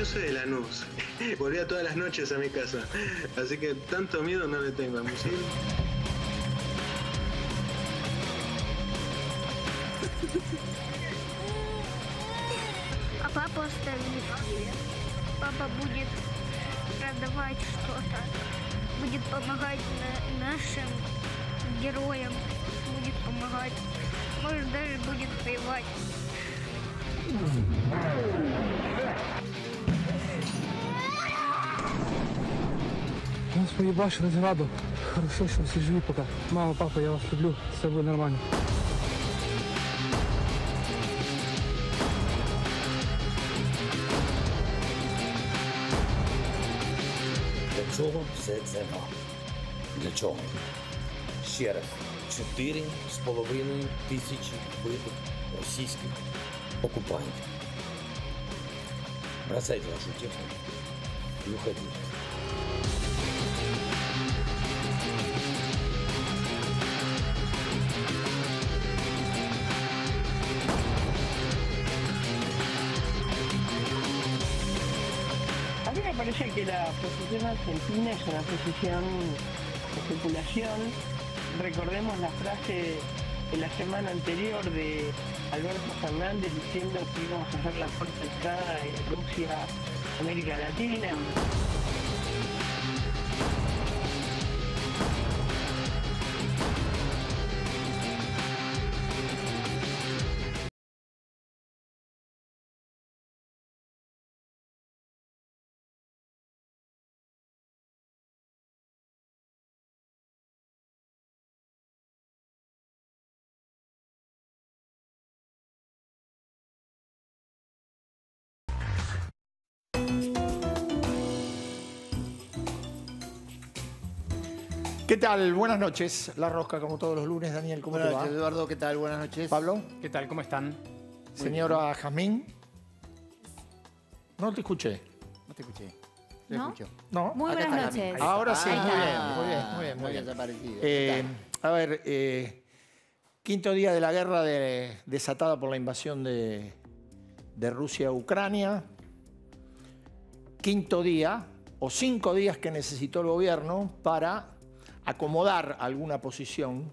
Yo soy de Lanús. Volvía todas las noches a mi casa. Así que tanto miedo no le tengo a misil. А папа оставили в Киеве. Папа будет продавать что-то, будет помогать нашим героям, будет помогать, может даже будет воевать. Господи, баш, разраду. Хорошо, что все живы пока. Мама, папа, я вас люблю. Все будет нормально. Для чого все це вам? Для чого? Ще раз, 4,5 тисячі вбитих російських окупантів. Бросайте вашу техніку і уходіть. A mí me parece que la posición argentina es una posición de especulación. Recordemos la frase de la semana anterior de Alberto Fernández diciendo que íbamos a hacer la puerta de entrada de Rusia a América Latina. ¿Qué tal? Buenas noches. La Rosca, como todos los lunes. Daniel, ¿cómo te va? Buenas noches, Eduardo. ¿Qué tal? Buenas noches. Pablo. ¿Qué tal? ¿Cómo están? Señora Jazmín. No te escuché. No te escuché. ¿No? Escucho. No. Muy Acá buenas está noches. Ahora sí, Ahí muy bien, está. muy bien, muy bien, muy Había bien. desaparecido. ¿Qué tal? A ver, quinto día de la guerra desatada por la invasión de Rusia a Ucrania. Quinto día, o 5 días que necesitó el gobierno para acomodar alguna posición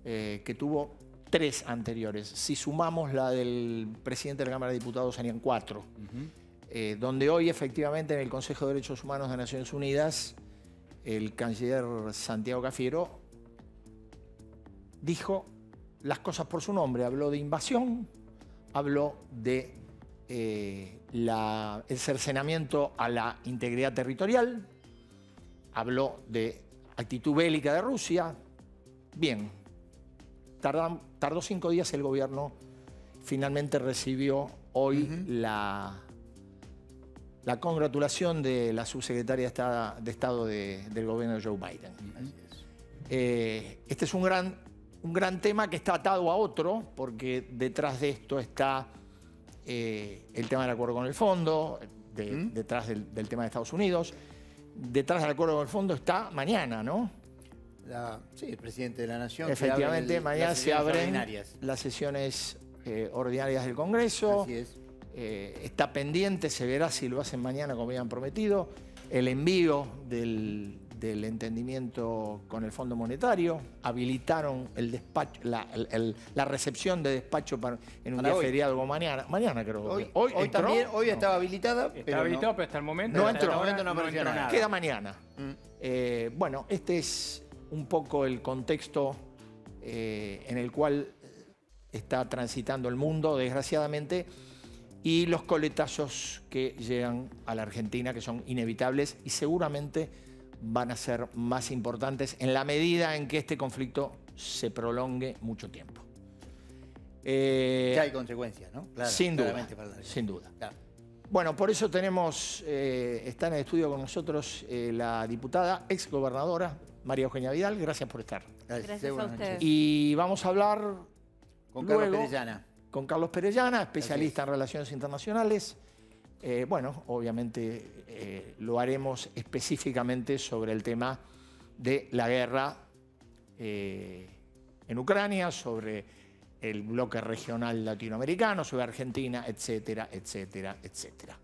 que tuvo 3 anteriores. Si sumamos la del presidente de la Cámara de Diputados, serían 4. Donde hoy, efectivamente, en el Consejo de Derechos Humanos de Naciones Unidas, el canciller Santiago Cafiero dijo las cosas por su nombre. Habló de invasión, habló de el cercenamiento a la integridad territorial, habló de actitud bélica de Rusia. Bien, tardó 5 días el gobierno. Finalmente recibió hoy la congratulación de la subsecretaria de Estado del gobierno de Joe Biden. Este es un gran tema que está atado a otro, porque detrás de esto está el tema del acuerdo con el fondo, detrás del tema de Estados Unidos. Detrás del acuerdo con el fondo está mañana, ¿no? Sí, el presidente de la Nación. Efectivamente, mañana se abren ordinarias. las sesiones ordinarias del Congreso. Así es. Está pendiente, se verá si lo hacen mañana como habían prometido, el envío del entendimiento con el Fondo Monetario. Habilitaron el despacho, la recepción de despacho en un Para día hoy. feriado como mañana. Mañana creo. Hoy ¿entró? también, hoy estaba habilitada, Está habilitado, pero hasta el momento No hasta entró. ahora No apareció nada. Queda mañana. Bueno, este es un poco el contexto en el cual está transitando el mundo, desgraciadamente, y los coletazos que llegan a la Argentina, que son inevitables y seguramente van a ser más importantes en la medida en que este conflicto se prolongue mucho tiempo. Ya hay consecuencias, ¿no? Claro, Sin duda, claramente para la Argentina. sin duda. Claro. Bueno, por eso tenemos, está en el estudio con nosotros la diputada, exgobernadora María Eugenia Vidal. Gracias por estar. Gracias a buenas ustedes. noches. Y vamos a hablar Con Carlos luego Perellana. con Carlos Perellana, especialista en relaciones internacionales. Bueno, obviamente lo haremos específicamente sobre el tema de la guerra en Ucrania, sobre el bloque regional latinoamericano, sobre Argentina, etcétera, etcétera, etcétera.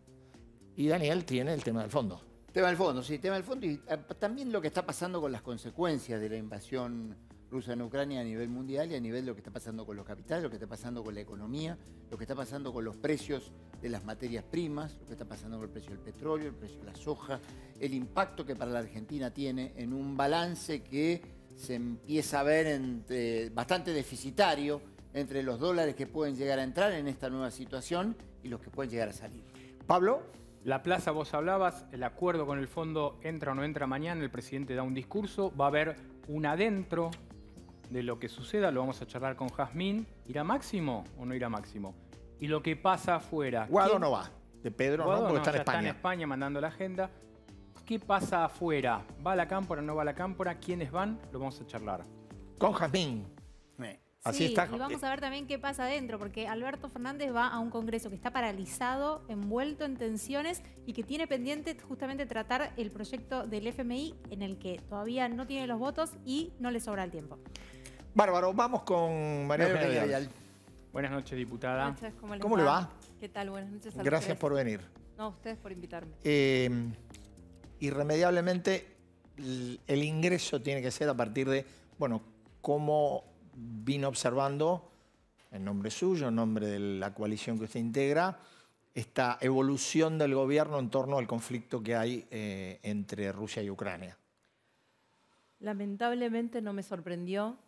Y Daniel tiene el tema del fondo. Tema del fondo, sí, tema del fondo y también lo que está pasando con las consecuencias de la invasión rusa en Ucrania a nivel mundial y a nivel de lo que está pasando con los capitales, lo que está pasando con la economía, lo que está pasando con los precios de las materias primas, lo que está pasando con el precio del petróleo, el precio de la soja, el impacto que para la Argentina tiene en un balance que se empieza a ver bastante deficitario entre los dólares que pueden llegar a entrar en esta nueva situación y los que pueden llegar a salir. Pablo. La plaza, vos hablabas, el acuerdo con el fondo entra o no entra mañana, el presidente da un discurso, va a haber un adentro de lo que suceda, lo vamos a charlar con Jazmín. ¿Irá Máximo o no irá Máximo? Y lo que pasa afuera. Guado no va, de Pedro Guado no, porque está en ya España. Está en España mandando la agenda. ¿Qué pasa afuera? ¿Va a la cámpora o no va a la cámpora? ¿Quiénes van? Lo vamos a charlar. Con Jazmín. Así sí, está. Y vamos a ver también qué pasa adentro, porque Alberto Fernández va a un Congreso que está paralizado, envuelto en tensiones y que tiene pendiente justamente tratar el proyecto del FMI en el que todavía no tiene los votos y no le sobra el tiempo. Bárbaro, vamos con María Eugenia Vidal. Buenas noches, diputada. Buenas noches, ¿Cómo le va? ¿Qué tal? Buenas noches a los Gracias tres. por venir. No, a ustedes por invitarme. Irremediablemente, el ingreso tiene que ser a partir de, bueno, cómo vino observando, en nombre suyo, en nombre de la coalición que usted integra, esta evolución del gobierno en torno al conflicto que hay entre Rusia y Ucrania. Lamentablemente no me sorprendió.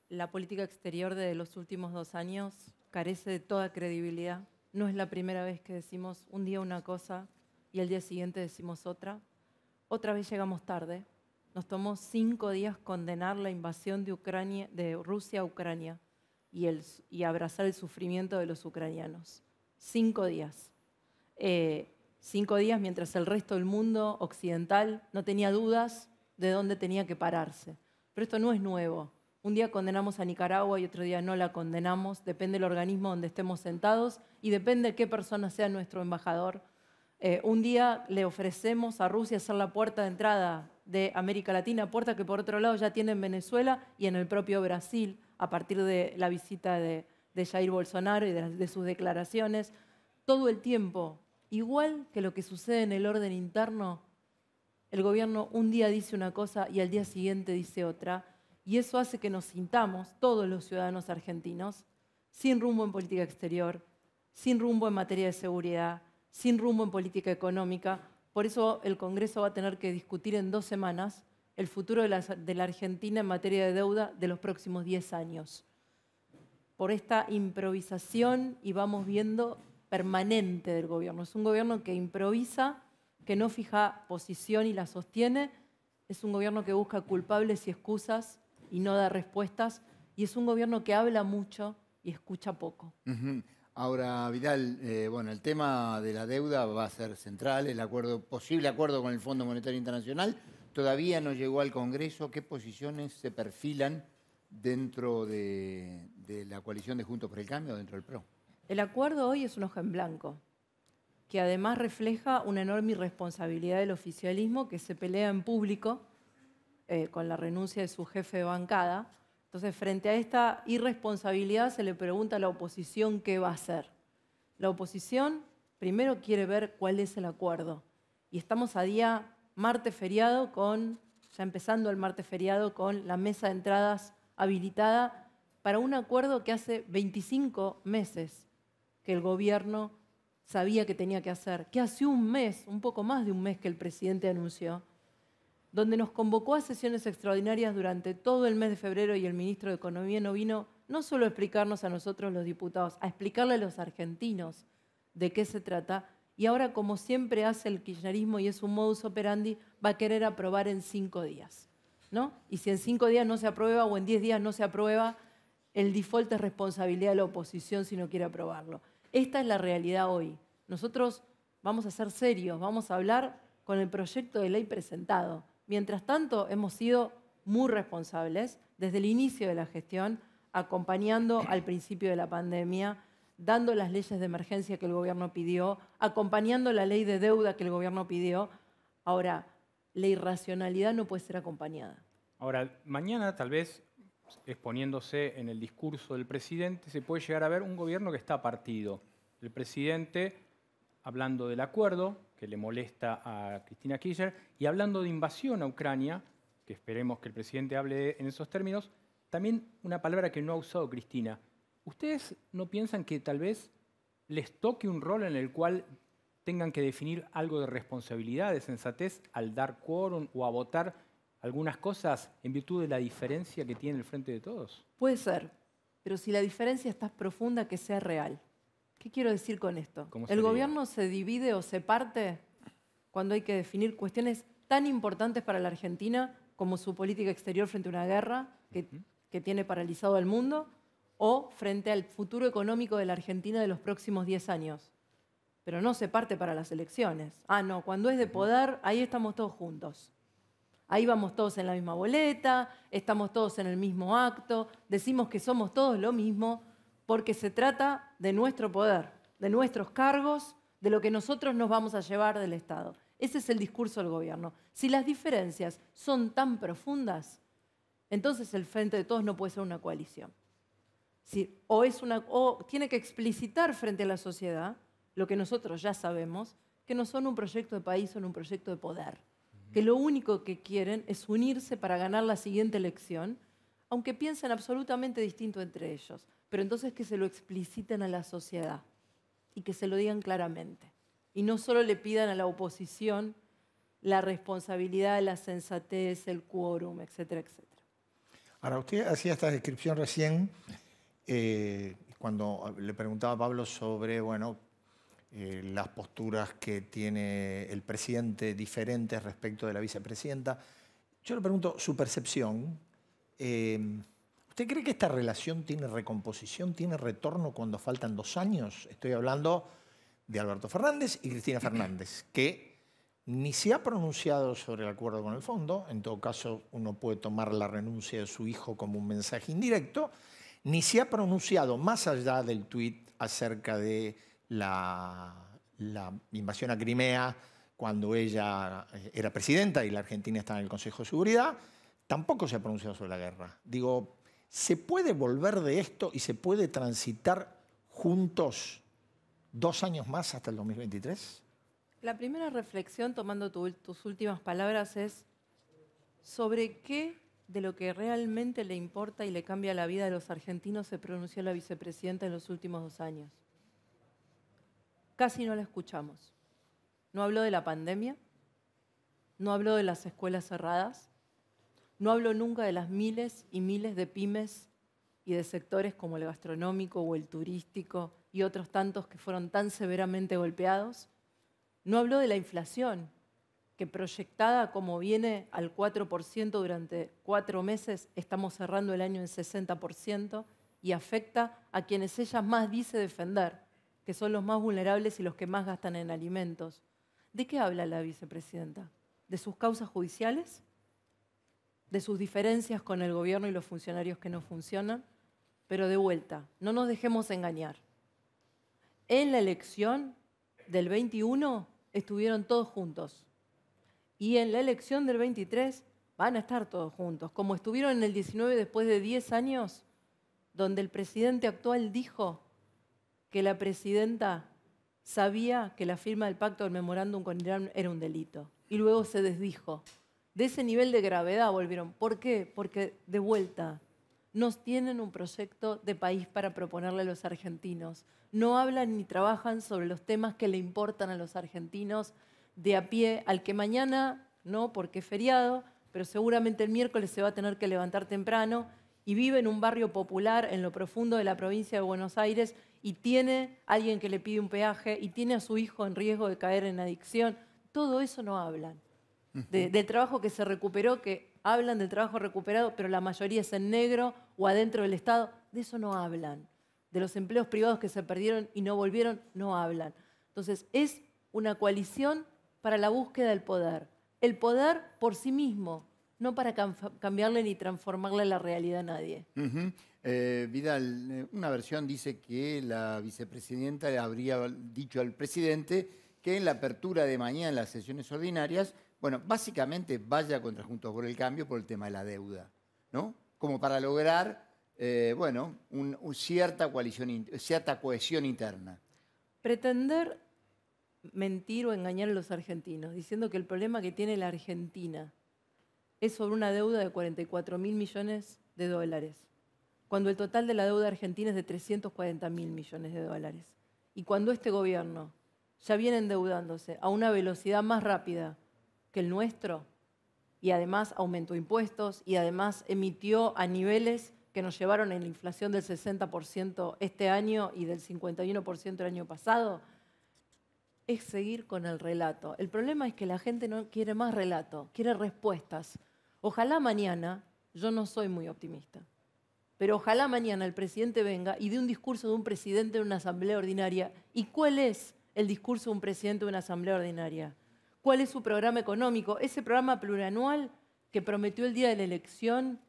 La política exterior de los últimos 2 años carece de toda credibilidad. No es la primera vez que decimos un día una cosa y al día siguiente decimos otra. Otra vez llegamos tarde. Nos tomó 5 días condenar la invasión de Rusia a Ucrania y abrazar el sufrimiento de los ucranianos. 5 días. 5 días mientras el resto del mundo occidental no tenía dudas de dónde tenía que pararse. Pero esto no es nuevo. Un día condenamos a Nicaragua y otro día no la condenamos. Depende del organismo donde estemos sentados y depende de qué persona sea nuestro embajador. Un día le ofrecemos a Rusia ser la puerta de entrada de América Latina, puerta que por otro lado ya tiene en Venezuela y en el propio Brasil, a partir de la visita de Jair Bolsonaro y de sus declaraciones. Todo el tiempo, igual que lo que sucede en el orden interno, el gobierno un día dice una cosa y al día siguiente dice otra, y eso hace que nos sintamos, todos los ciudadanos argentinos, sin rumbo en política exterior, sin rumbo en materia de seguridad, sin rumbo en política económica. Por eso el Congreso va a tener que discutir en 2 semanas el futuro de la Argentina en materia de deuda de los próximos 10 años. Por esta improvisación y vamos viendo permanente del gobierno. Es un gobierno que improvisa, que no fija posición y la sostiene. Es un gobierno que busca culpables y excusas y no da respuestas. Y es un gobierno que habla mucho y escucha poco. Ahora, Vidal, bueno, el tema de la deuda va a ser central, posible acuerdo con el Fondo Monetario Internacional, todavía no llegó al Congreso. ¿Qué posiciones se perfilan dentro de la coalición de Juntos por el Cambio, dentro del PRO? El acuerdo hoy es un hoja en blanco, que además refleja una enorme irresponsabilidad del oficialismo que se pelea en público con la renuncia de su jefe de bancada. Entonces, frente a esta irresponsabilidad se le pregunta a la oposición qué va a hacer. La oposición primero quiere ver cuál es el acuerdo. Y estamos a día martes feriado ya empezando el martes feriado, con la mesa de entradas habilitada para un acuerdo que hace 25 meses que el gobierno sabía que tenía que hacer, que hace un mes, un poco más de un mes que el presidente anunció, donde nos convocó a sesiones extraordinarias durante todo el mes de febrero y el ministro de Economía no vino no solo a explicarnos a nosotros los diputados, a explicarle a los argentinos de qué se trata. Y ahora, como siempre hace el kirchnerismo y es un modus operandi, va a querer aprobar en 5 días, ¿no? Y si en 5 días no se aprueba o en 10 días no se aprueba, el default es responsabilidad de la oposición si no quiere aprobarlo. Esta es la realidad hoy. Nosotros vamos a ser serios, vamos a hablar con el proyecto de ley presentado. Mientras tanto, hemos sido muy responsables desde el inicio de la gestión, acompañando al principio de la pandemia, dando las leyes de emergencia que el gobierno pidió, acompañando la ley de deuda que el gobierno pidió. Ahora, la irracionalidad no puede ser acompañada. Ahora, mañana tal vez, exponiéndose en el discurso del presidente, se puede llegar a ver un gobierno que está partido. El presidente hablando del acuerdo, que le molesta a Cristina Kirchner. Y hablando de invasión a Ucrania, que esperemos que el presidente hable en esos términos, también una palabra que no ha usado Cristina. ¿Ustedes no piensan que tal vez les toque un rol en el cual tengan que definir algo de responsabilidad, de sensatez, al dar quórum o a votar algunas cosas en virtud de la diferencia que tiene el Frente de Todos? Puede ser, pero si la diferencia es tan profunda, que sea real. ¿Qué quiero decir con esto? ¿Cómo El sería? gobierno se divide o se parte cuando hay que definir cuestiones tan importantes para la Argentina como su política exterior frente a una guerra que tiene paralizado al mundo, o frente al futuro económico de la Argentina de los próximos 10 años. Pero no se parte para las elecciones. Ah, no, cuando es de poder, ahí estamos todos juntos. Ahí vamos todos en la misma boleta, estamos todos en el mismo acto, decimos que somos todos lo mismo, porque se trata de nuestro poder, de nuestros cargos, de lo que nosotros nos vamos a llevar del Estado. Ese es el discurso del gobierno. Si las diferencias son tan profundas, entonces el Frente de Todos no puede ser una coalición. O tiene que explicitar frente a la sociedad lo que nosotros ya sabemos, que no son un proyecto de país, son un proyecto de poder. Que lo único que quieren es unirse para ganar la siguiente elección, aunque piensen absolutamente distinto entre ellos. Pero entonces que se lo expliciten a la sociedad y que se lo digan claramente. Y no solo le pidan a la oposición la responsabilidad, la sensatez, el quórum, etcétera, etcétera. Ahora, usted hacía esta descripción recién cuando le preguntaba a Pablo sobre, bueno, las posturas que tiene el presidente diferentes respecto de la vicepresidenta. Yo le pregunto su percepción. ¿Usted cree que esta relación tiene recomposición, tiene retorno cuando faltan 2 años? Estoy hablando de Alberto Fernández y Cristina Fernández, que ni se ha pronunciado sobre el acuerdo con el fondo, en todo caso uno puede tomar la renuncia de su hijo como un mensaje indirecto, ni se ha pronunciado más allá del tuit acerca de la invasión a Crimea cuando ella era presidenta y la Argentina estaba en el Consejo de Seguridad, tampoco se ha pronunciado sobre la guerra. Digo, ¿se puede volver de esto y se puede transitar juntos 2 años más hasta el 2023? La primera reflexión, tomando tus últimas palabras, es sobre qué de lo que realmente le importa y le cambia la vida de los argentinos se pronunció la vicepresidenta en los últimos 2 años. Casi no la escuchamos. No habló de la pandemia, no habló de las escuelas cerradas, no habló nunca de las miles y miles de pymes y de sectores como el gastronómico o el turístico y otros tantos que fueron tan severamente golpeados. No habló de la inflación, que proyectada como viene al 4% durante 4 meses, estamos cerrando el año en 60% y afecta a quienes ella más dice defender, que son los más vulnerables y los que más gastan en alimentos. ¿De qué habla la vicepresidenta? ¿De sus causas judiciales? ¿De sus diferencias con el gobierno y los funcionarios que no funcionan? Pero de vuelta, no nos dejemos engañar. En la elección del 21 estuvieron todos juntos. Y en la elección del 23 van a estar todos juntos. Como estuvieron en el 19 después de 10 años, donde el presidente actual dijo que la presidenta sabía que la firma del pacto del memorándum con Irán era un delito. Y luego se desdijo. De ese nivel de gravedad volvieron. ¿Por qué? Porque de vuelta nos tienen un proyecto de país para proponerle a los argentinos. No hablan ni trabajan sobre los temas que le importan a los argentinos de a pie, al que mañana, no porque es feriado, pero seguramente el miércoles se va a tener que levantar temprano y vive en un barrio popular en lo profundo de la provincia de Buenos Aires y tiene alguien que le pide un peaje y tiene a su hijo en riesgo de caer en adicción. Todo eso no hablan. Del trabajo que se recuperó, que hablan del trabajo recuperado, pero la mayoría es en negro o adentro del Estado. De eso no hablan. De los empleos privados que se perdieron y no volvieron, no hablan. Entonces, es una coalición para la búsqueda del poder. El poder por sí mismo, no para cambiarle ni transformarle la realidad a nadie. Vidal, una versión dice que la vicepresidenta habría dicho al presidente que en la apertura de mañana en las sesiones ordinarias, bueno, básicamente vaya contra Juntos por el Cambio por el tema de la deuda, ¿no? Como para lograr, bueno, cierta cohesión interna. Pretender mentir o engañar a los argentinos, diciendo que el problema que tiene la Argentina es sobre una deuda de 44.000 millones de dólares, cuando el total de la deuda argentina es de 340.000 millones de dólares. Y cuando este gobierno ya viene endeudándose a una velocidad más rápida que el nuestro, y además aumentó impuestos, y además emitió a niveles que nos llevaron en la inflación del 60% este año y del 51% el año pasado, es seguir con el relato. El problema es que la gente no quiere más relato, quiere respuestas. Ojalá mañana, yo no soy muy optimista, pero ojalá mañana el presidente venga y dé un discurso de un presidente de una asamblea ordinaria. ¿Y cuál es el discurso de un presidente de una asamblea ordinaria? ¿Cuál es su programa económico? Ese programa plurianual que prometió el día de la elección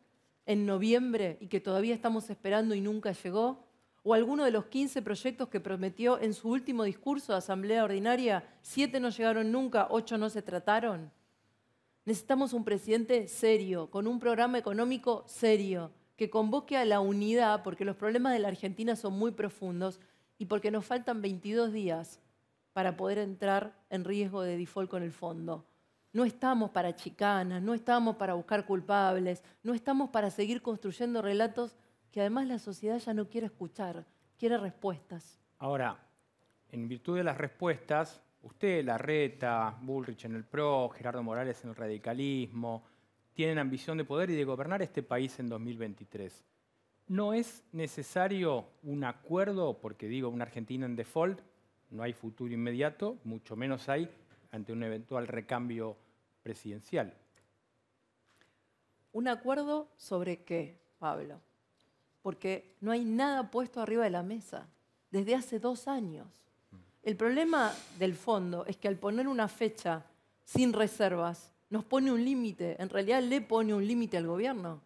en noviembre y que todavía estamos esperando y nunca llegó. ¿O alguno de los 15 proyectos que prometió en su último discurso de asamblea ordinaria? 7 no llegaron nunca, 8 no se trataron. Necesitamos un presidente serio, con un programa económico serio, que convoque a la unidad, porque los problemas de la Argentina son muy profundos y porque nos faltan 22 días para poder entrar en riesgo de default con el fondo. No estamos para chicanas, no estamos para buscar culpables, no estamos para seguir construyendo relatos que además la sociedad ya no quiere escuchar, quiere respuestas. Ahora, en virtud de las respuestas, usted, Larreta, Bullrich en el PRO, Gerardo Morales en el radicalismo, tienen ambición de poder y de gobernar este país en 2023. ¿No es necesario un acuerdo, porque digo, una Argentina en default, no hay futuro inmediato, mucho menos hay ante un eventual recambio presidencial? ¿Un acuerdo sobre qué, Pablo? Porque no hay nada puesto arriba de la mesa desde hace 2 años. El problema del fondo es que al poner una fecha sin reservas, nos pone un límite, en realidad le pone un límite al gobierno.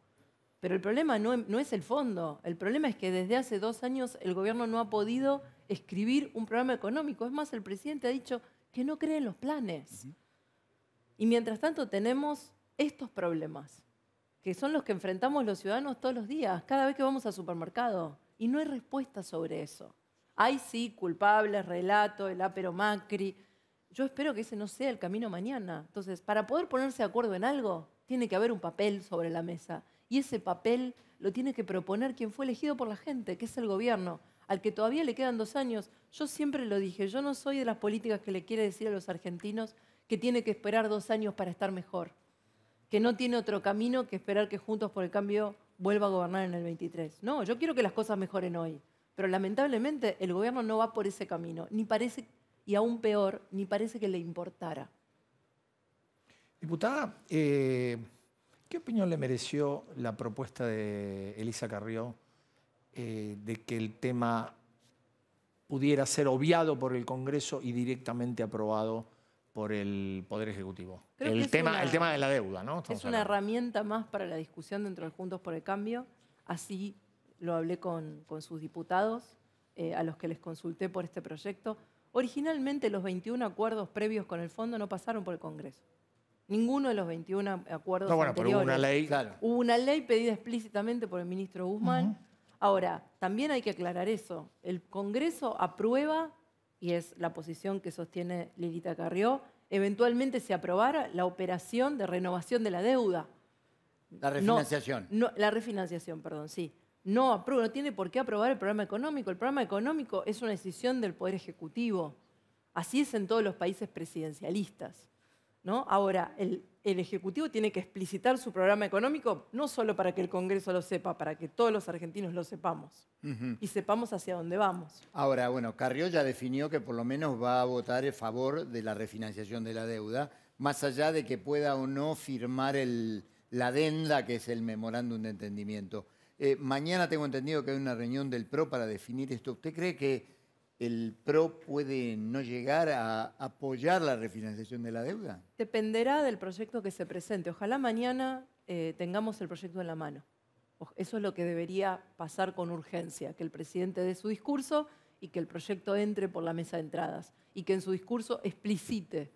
Pero el problema no es el fondo, el problema es que desde hace 2 años el gobierno no ha podido escribir un programa económico. Es más, el presidente ha dicho que no cree en los planes. Y mientras tanto tenemos estos problemas, que son los que enfrentamos los ciudadanos todos los días, cada vez que vamos al supermercado. Y no hay respuesta sobre eso. Hay sí culpables, relato, el ápero Macri. Yo espero que ese no sea el camino mañana. Entonces, para poder ponerse de acuerdo en algo, tiene que haber un papel sobre la mesa. Y ese papel lo tiene que proponer quien fue elegido por la gente, que es el gobierno, al que todavía le quedan 2 años. Yo siempre lo dije, yo no soy de las políticas que le quiere decir a los argentinos que tiene que esperar 2 años para estar mejor, que no tiene otro camino que esperar que Juntos por el Cambio vuelva a gobernar en el 23. No, yo quiero que las cosas mejoren hoy, pero lamentablemente el gobierno no va por ese camino, ni parece, y aún peor, ni parece que le importara. Diputada, ¿qué opinión le mereció la propuesta de Elisa Carrió de que el tema pudiera ser obviado por el Congreso y directamente aprobado por el Poder Ejecutivo? El tema de la deuda, ¿no? Es una herramienta más para la discusión dentro de Juntos por el Cambio. Así lo hablé con sus diputados, a los que les consulté por este proyecto. Originalmente los 21 acuerdos previos con el fondo no pasaron por el Congreso. Ninguno de los 21 acuerdos anteriores. Pero hubo una ley. Claro. Hubo una ley pedida explícitamente por el ministro Guzmán. Ahora, también hay que aclarar eso. El Congreso aprueba, y es la posición que sostiene Lilita Carrió, eventualmente se aprobara la operación de renovación de la deuda. La refinanciación. La refinanciación, perdón, sí. No tiene por qué aprobar el programa económico. El programa económico es una decisión del Poder Ejecutivo. Así es en todos los países presidencialistas, ¿no? Ahora, el Ejecutivo tiene que explicitar su programa económico no solo para que el Congreso lo sepa, para que todos los argentinos lo sepamos y sepamos hacia dónde vamos. Ahora, bueno, Carrió ya definió que por lo menos va a votar a favor de la refinanciación de la deuda, más allá de que pueda o no firmar la adenda, que es el memorándum de entendimiento. Mañana tengo entendido que hay una reunión del PRO para definir esto. ¿Usted cree que el PRO puede no llegar a apoyar la refinanciación de la deuda? Dependerá del proyecto que se presente. Ojalá mañana tengamos el proyecto en la mano. Eso es lo que debería pasar con urgencia, que el presidente dé su discurso y que el proyecto entre por la mesa de entradas y que en su discurso explicite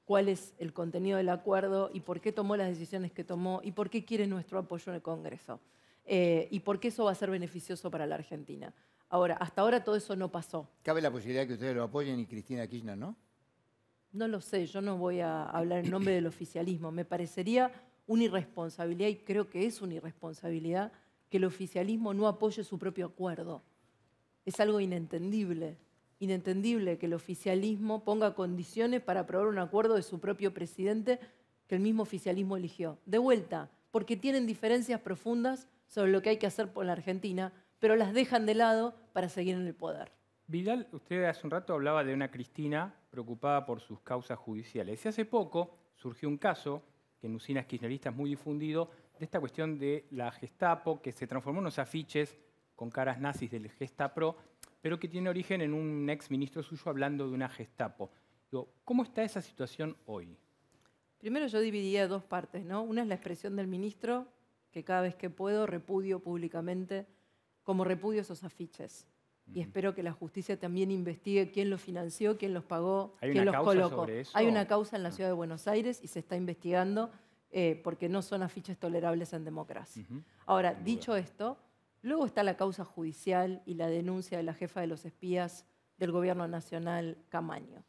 cuál es el contenido del acuerdo y por qué tomó las decisiones que tomó y por qué quiere nuestro apoyo en el Congreso y por qué eso va a ser beneficioso para la Argentina. Ahora, hasta ahora todo eso no pasó. Cabe la posibilidad que ustedes lo apoyen y Cristina Kirchner, ¿no? No lo sé, yo no voy a hablar en nombre del oficialismo. Me parecería una irresponsabilidad, y creo que es una irresponsabilidad, que el oficialismo no apoye su propio acuerdo. Es algo inentendible. Inentendible que el oficialismo ponga condiciones para aprobar un acuerdo de su propio presidente que el mismo oficialismo eligió. De vuelta, porque tienen diferencias profundas sobre lo que hay que hacer por la Argentina, pero las dejan de lado para seguir en el poder. Vidal, usted hace un rato hablaba de una Cristina preocupada por sus causas judiciales. Y hace poco surgió un caso, que en usinas kirchneristas muy difundido, de esta cuestión de la Gestapo, que se transformó en unos afiches con caras nazis del Gestapro, pero que tiene origen en un ex ministro suyo hablando de una Gestapo. Digo, ¿cómo está esa situación hoy? Primero yo dividiría dos partes, ¿no? Una es la expresión del ministro, que cada vez que puedo repudio públicamente, como repudio esos afiches. Y espero que la justicia también investigue quién los financió, quién los pagó, quién los colocó. Hay una causa en la ciudad de Buenos Aires y se está investigando porque no son afiches tolerables en democracia. Ahora, dicho esto, luego está la causa judicial y la denuncia de la jefa de los espías del gobierno nacional, Camaño.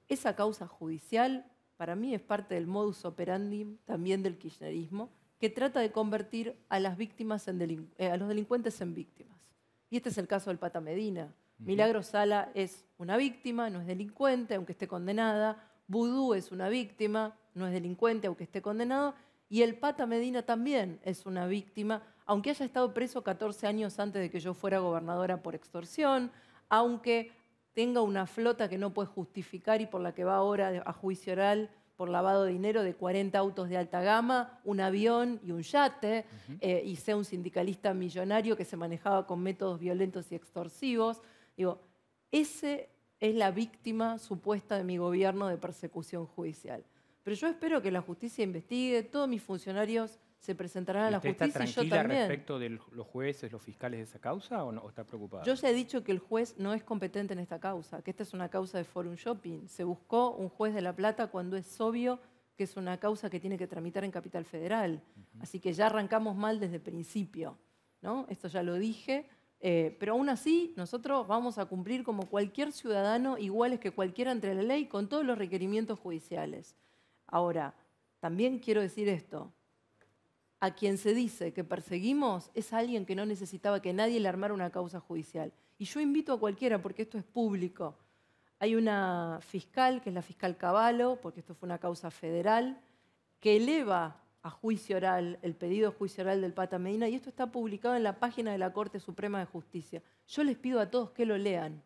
Esa causa judicial, para mí, es parte del modus operandi también del kirchnerismo, que trata de convertir a las víctimas a los delincuentes en víctimas. Y este es el caso del Pata Medina. Milagro Sala es una víctima, no es delincuente, aunque esté condenada. Vudú es una víctima, no es delincuente, aunque esté condenado. Y el Pata Medina también es una víctima, aunque haya estado preso 14 años antes de que yo fuera gobernadora por extorsión, aunque tenga una flota que no puede justificar y por la que va ahora a juicio oral por lavado de dinero de 40 autos de alta gama, un avión y un yate, y sea un sindicalista millonario que se manejaba con métodos violentos y extorsivos. Digo, ese es la víctima supuesta de mi gobierno de persecución judicial. Pero yo espero que la justicia investigue, todos mis funcionarios se presentarán a la justicia y yo también. ¿Está tranquila respecto de los jueces, los fiscales de esa causa o está preocupada? Yo ya he dicho que el juez no es competente en esta causa, que esta es una causa de Forum Shopping. Se buscó un juez de La Plata cuando es obvio que es una causa que tiene que tramitar en Capital Federal. Así que ya arrancamos mal desde el principio, ¿no? Esto ya lo dije, pero aún así nosotros vamos a cumplir como cualquier ciudadano, iguales que cualquiera ante la ley, con todos los requerimientos judiciales. Ahora, también quiero decir esto. A quien se dice que perseguimos es alguien que no necesitaba que nadie le armara una causa judicial. Y yo invito a cualquiera, porque esto es público. Hay una fiscal, que es la fiscal Cavallo, porque esto fue una causa federal, que eleva a juicio oral el pedido de juicio oral del Pata Medina, y esto está publicado en la página de la Corte Suprema de Justicia. Yo les pido a todos que lo lean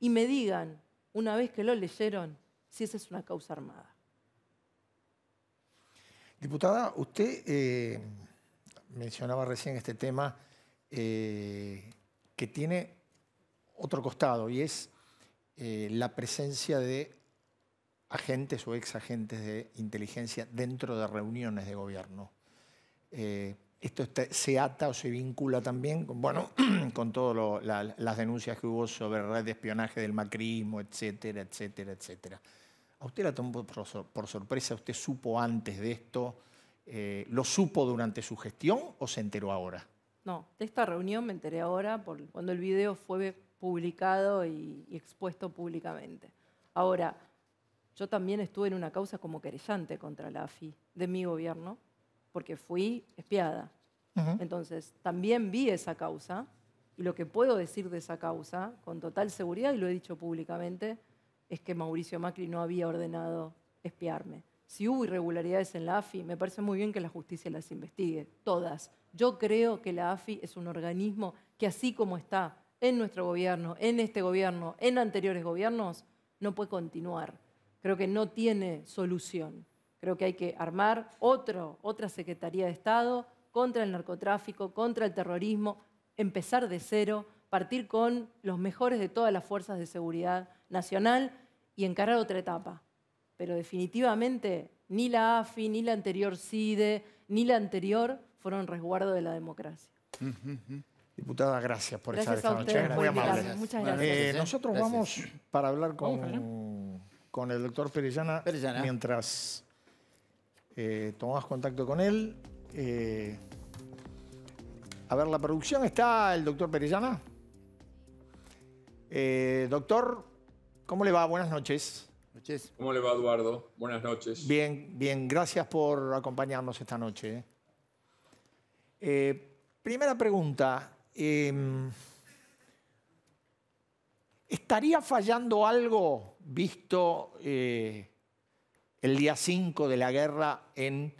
y me digan, una vez que lo leyeron, si esa es una causa armada. Diputada, usted mencionaba recién este tema que tiene otro costado y es la presencia de agentes o exagentes de inteligencia dentro de reuniones de gobierno. Esto se ata o se vincula también con, bueno, con todas las denuncias que hubo sobre red de espionaje del macrismo, etcétera, etcétera, etcétera. ¿A usted la tomó por sorpresa? ¿Usted supo antes de esto? ¿Lo supo durante su gestión o se enteró ahora? No, de esta reunión me enteré ahora cuando el video fue publicado y expuesto públicamente. Ahora, yo también estuve en una causa como querellante contra la AFI de mi gobierno, porque fui espiada. Entonces, también vi esa causa y lo que puedo decir de esa causa, con total seguridad, y lo he dicho públicamente, es que Mauricio Macri no había ordenado espiarme. Si hubo irregularidades en la AFI, me parece muy bien que la justicia las investigue, todas. Yo creo que la AFI es un organismo que así como está en nuestro gobierno, en este gobierno, en anteriores gobiernos, no puede continuar. Creo que no tiene solución. Creo que hay que armar otra Secretaría de Estado contra el narcotráfico, contra el terrorismo, empezar de cero, partir con los mejores de todas las fuerzas de seguridad nacional y encarar otra etapa. Pero definitivamente ni la AFI, ni la anterior CIDE, ni la anterior fueron resguardo de la democracia. Diputada, gracias por estar esta noche. Gracias a Muy ustedes. amable. Muchas gracias. Nosotros vamos para hablar con el doctor Perellana mientras tomamos contacto con él. A ver, la producción, ¿está el doctor Perellana? Doctor, ¿cómo le va? Buenas noches. noches. ¿Cómo le va, Eduardo? Buenas noches. Bien, bien. Gracias por acompañarnos esta noche. Primera pregunta. ¿Estaría fallando algo, visto el día 5 de la guerra, en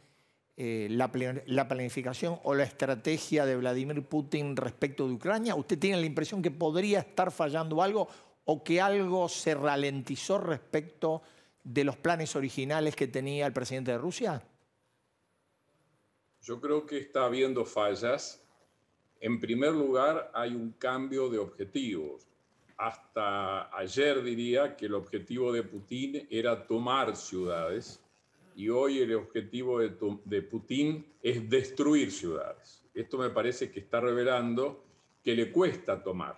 la planificación o la estrategia de Vladimir Putin respecto de Ucrania? ¿Usted tiene la impresión que podría estar fallando algo o que algo se ralentizó respecto de los planes originales que tenía el presidente de Rusia? Yo creo que está habiendo fallas. En primer lugar, hay un cambio de objetivos. Hasta ayer diría que el objetivo de Putin era tomar ciudades y hoy el objetivo de Putin es destruir ciudades. Esto me parece que está revelando que le cuesta tomar.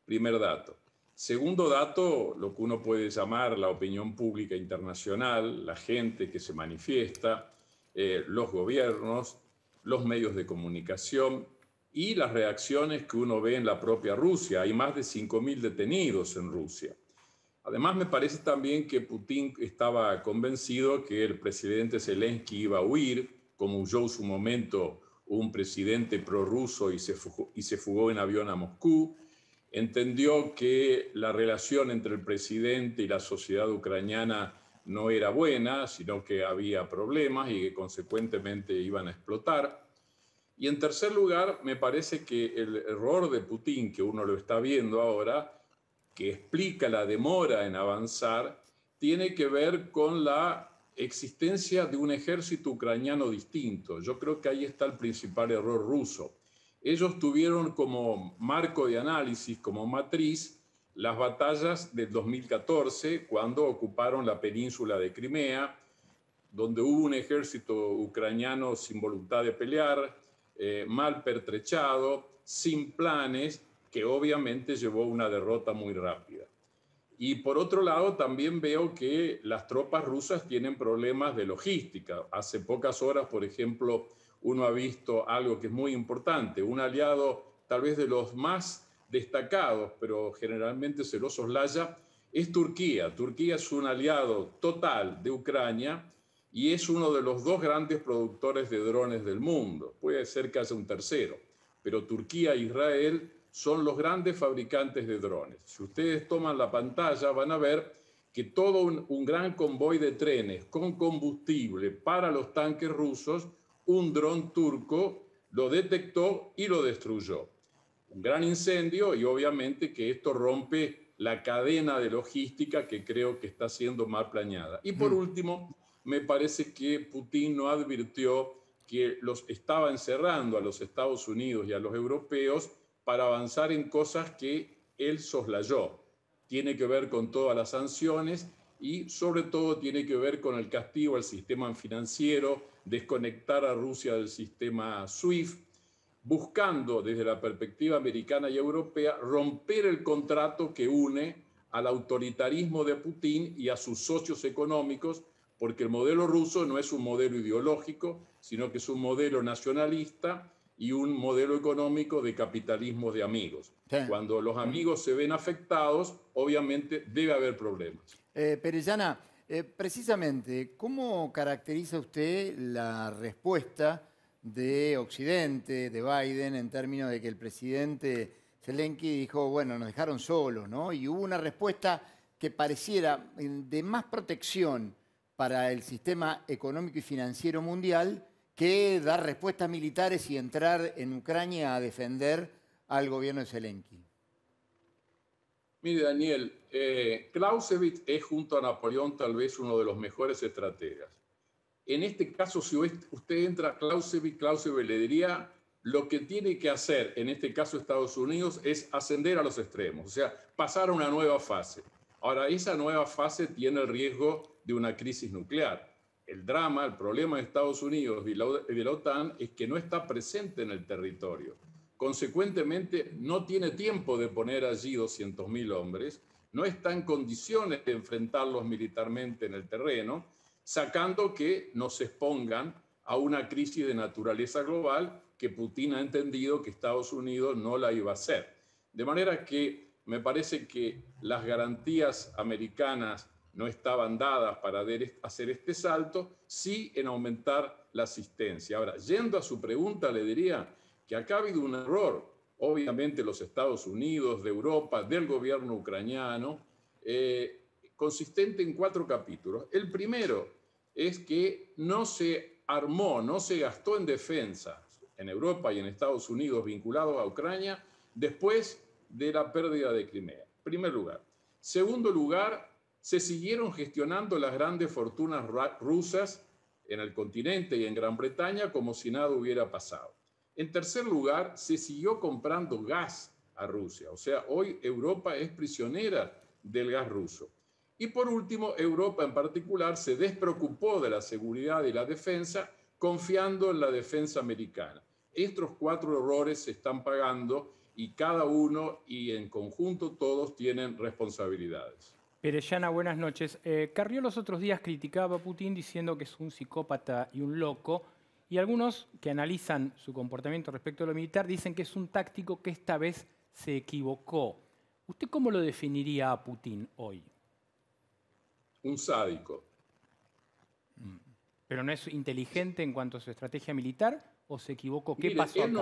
Primer dato. Segundo dato, lo que uno puede llamar la opinión pública internacional, la gente que se manifiesta, los gobiernos, los medios de comunicación y las reacciones que uno ve en la propia Rusia. Hay más de 5.000 detenidos en Rusia. Además, me parece también que Putin estaba convencido que el presidente Zelensky iba a huir, como huyó en su momento un presidente prorruso y se fugó en avión a Moscú. Entendió que la relación entre el presidente y la sociedad ucraniana no era buena, sino que había problemas y que consecuentemente iban a explotar. Y en tercer lugar, me parece que el error de Putin, que uno lo está viendo ahora, que explica la demora en avanzar, tiene que ver con la existencia de un ejército ucraniano distinto. Yo creo que ahí está el principal error ruso. Ellos tuvieron como marco de análisis, como matriz, las batallas del 2014, cuando ocuparon la península de Crimea, donde hubo un ejército ucraniano sin voluntad de pelear, mal pertrechado, sin planes, que obviamente llevó a una derrota muy rápida. Y por otro lado, también veo que las tropas rusas tienen problemas de logística. Hace pocas horas, por ejemplo, uno ha visto algo que es muy importante. Un aliado, tal vez de los más destacados, pero generalmente se lo soslaya, es Turquía. Turquía es un aliado total de Ucrania y es uno de los dos grandes productores de drones del mundo. Puede ser que haya un tercero, pero Turquía e Israel son los grandes fabricantes de drones. Si ustedes toman la pantalla van a ver que todo un gran convoy de trenes con combustible para los tanques rusos, un dron turco lo detectó y lo destruyó. Un gran incendio y obviamente que esto rompe la cadena de logística que creo que está siendo mal planeada. Y por último, me parece que Putin no advirtió que los estaba encerrando a los Estados Unidos y a los europeos para avanzar en cosas que él soslayó. Tiene que ver con todas las sanciones y sobre todo tiene que ver con el castigo al sistema financiero, desconectar a Rusia del sistema SWIFT, buscando desde la perspectiva americana y europea romper el contrato que une al autoritarismo de Putin y a sus socios económicos, porque el modelo ruso no es un modelo ideológico, sino que es un modelo nacionalista y un modelo económico de capitalismo de amigos. Sí. Cuando los amigos se ven afectados, obviamente debe haber problemas. Perellana, precisamente, ¿cómo caracteriza usted la respuesta de Occidente, de Biden, en términos de que el presidente Zelensky dijo, bueno, nos dejaron solos, ¿no? Y hubo una respuesta que pareciera de más protección para el sistema económico y financiero mundial que dar respuestas militares y entrar en Ucrania a defender al gobierno de Zelensky? Mire, Daniel, Clausewitz es junto a Napoleón tal vez uno de los mejores estrategas. En este caso, si usted entra a Clausewitz le diría lo que tiene que hacer, en este caso Estados Unidos, es ascender a los extremos, o sea, pasar a una nueva fase. Ahora, esa nueva fase tiene el riesgo de una crisis nuclear. El drama, el problema de Estados Unidos y de la OTAN es que no está presente en el territorio. Consecuentemente, no tiene tiempo de poner allí 200.000 hombres, no está en condiciones de enfrentarlos militarmente en el terreno, sacando que nos expongan a una crisis de naturaleza global que Putin ha entendido que Estados Unidos no la iba a hacer. De manera que me parece que las garantías americanas no estaban dadas para hacer este salto, sí en aumentar la asistencia. Ahora, yendo a su pregunta, le diría que acá ha habido un error, obviamente los Estados Unidos, de Europa, del gobierno ucraniano, consistente en 4 capítulos. El primero es que no se armó, no se gastó en defensa en Europa y en Estados Unidos vinculados a Ucrania después de la pérdida de Crimea. Primer lugar. Segundo lugar, se siguieron gestionando las grandes fortunas rusas en el continente y en Gran Bretaña como si nada hubiera pasado. En tercer lugar, se siguió comprando gas a Rusia. O sea, hoy Europa es prisionera del gas ruso. Y por último, Europa en particular se despreocupó de la seguridad y la defensa, confiando en la defensa americana. Estos 4 errores se están pagando y cada uno y en conjunto todos tienen responsabilidades. Perellana, buenas noches. Carrió los otros días criticaba a Putin diciendo que es un psicópata y un loco, y algunos que analizan su comportamiento respecto a lo militar dicen que es un táctico que esta vez se equivocó. ¿Usted cómo lo definiría a Putin hoy? Un sádico. ¿Pero no es inteligente en cuanto a su estrategia militar o se equivocó? ¿Qué Mire, pasó acá? Él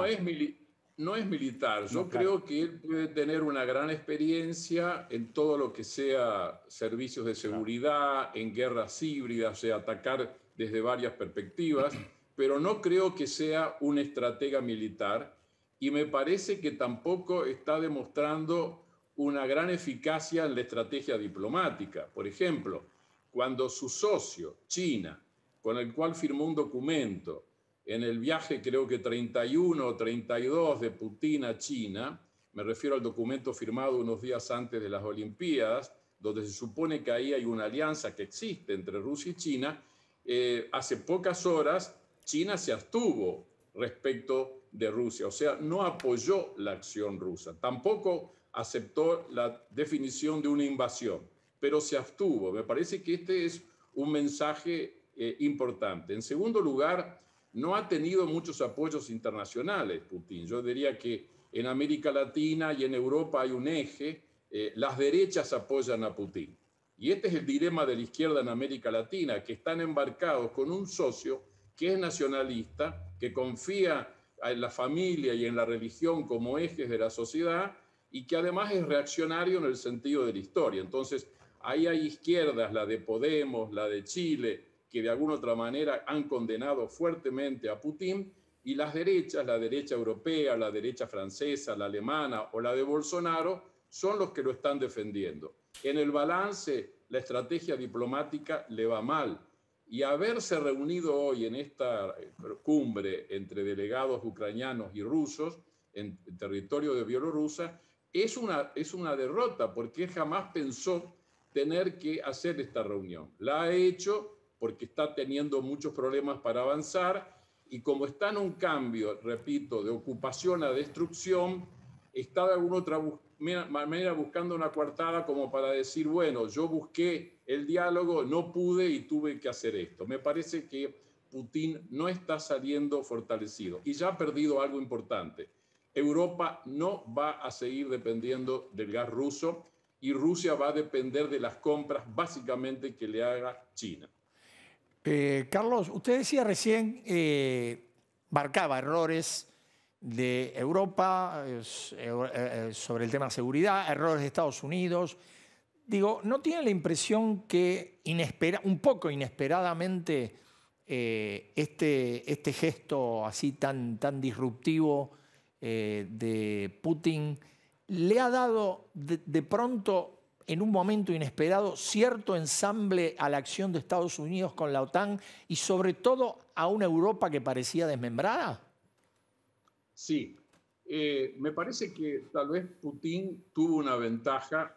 no es militar. Yo creo que él puede tener una gran experiencia en todo lo que sea servicios de seguridad, en guerras híbridas, o sea, atacar desde varias perspectivas, pero no creo que sea un estratega militar y me parece que tampoco está demostrando una gran eficacia en la estrategia diplomática. Por ejemplo, cuando su socio, China, con el cual firmó un documento en el viaje creo que 31 o 32 de Putin a China, me refiero al documento firmado unos días antes de las Olimpiadas, donde se supone que ahí hay una alianza que existe entre Rusia y China, hace pocas horas China se abstuvo respecto de Rusia, o sea, no apoyó la acción rusa, tampoco aceptó la definición de una invasión, pero se abstuvo. Me parece que este es un mensaje importante. En segundo lugar, no ha tenido muchos apoyos internacionales, Putin. Yo diría que en América Latina y en Europa hay un eje, las derechas apoyan a Putin. Y este es el dilema de la izquierda en América Latina, que están embarcados con un socio que es nacionalista, que confía en la familia y en la religión como ejes de la sociedad y que además es reaccionario en el sentido de la historia. Entonces, ahí hay izquierdas, la de Podemos, la de Chile, que de alguna otra manera han condenado fuertemente a Putin, y las derechas, la derecha europea, la derecha francesa, la alemana o la de Bolsonaro, son los que lo están defendiendo. En el balance, la estrategia diplomática le va mal. Y haberse reunido hoy en esta cumbre entre delegados ucranianos y rusos en territorio de Bielorrusia es una derrota, porque él jamás pensó tener que hacer esta reunión. La ha hecho porque está teniendo muchos problemas para avanzar y como está en un cambio, repito, de ocupación a destrucción, está de alguna otra manera buscando una coartada como para decir, bueno, yo busqué el diálogo, no pude y tuve que hacer esto. Me parece que Putin no está saliendo fortalecido y ya ha perdido algo importante. Europa no va a seguir dependiendo del gas ruso y Rusia va a depender de las compras básicamente que le haga China. Carlos, usted decía recién, marcaba errores de Europa sobre el tema de seguridad, errores de Estados Unidos. Digo, ¿no tiene la impresión que un poco inesperadamente este gesto así tan disruptivo de Putin le ha dado de pronto, en un momento inesperado, cierto ensamble a la acción de Estados Unidos con la OTAN y sobre todo a una Europa que parecía desmembrada? Sí, me parece que tal vez Putin tuvo una ventaja,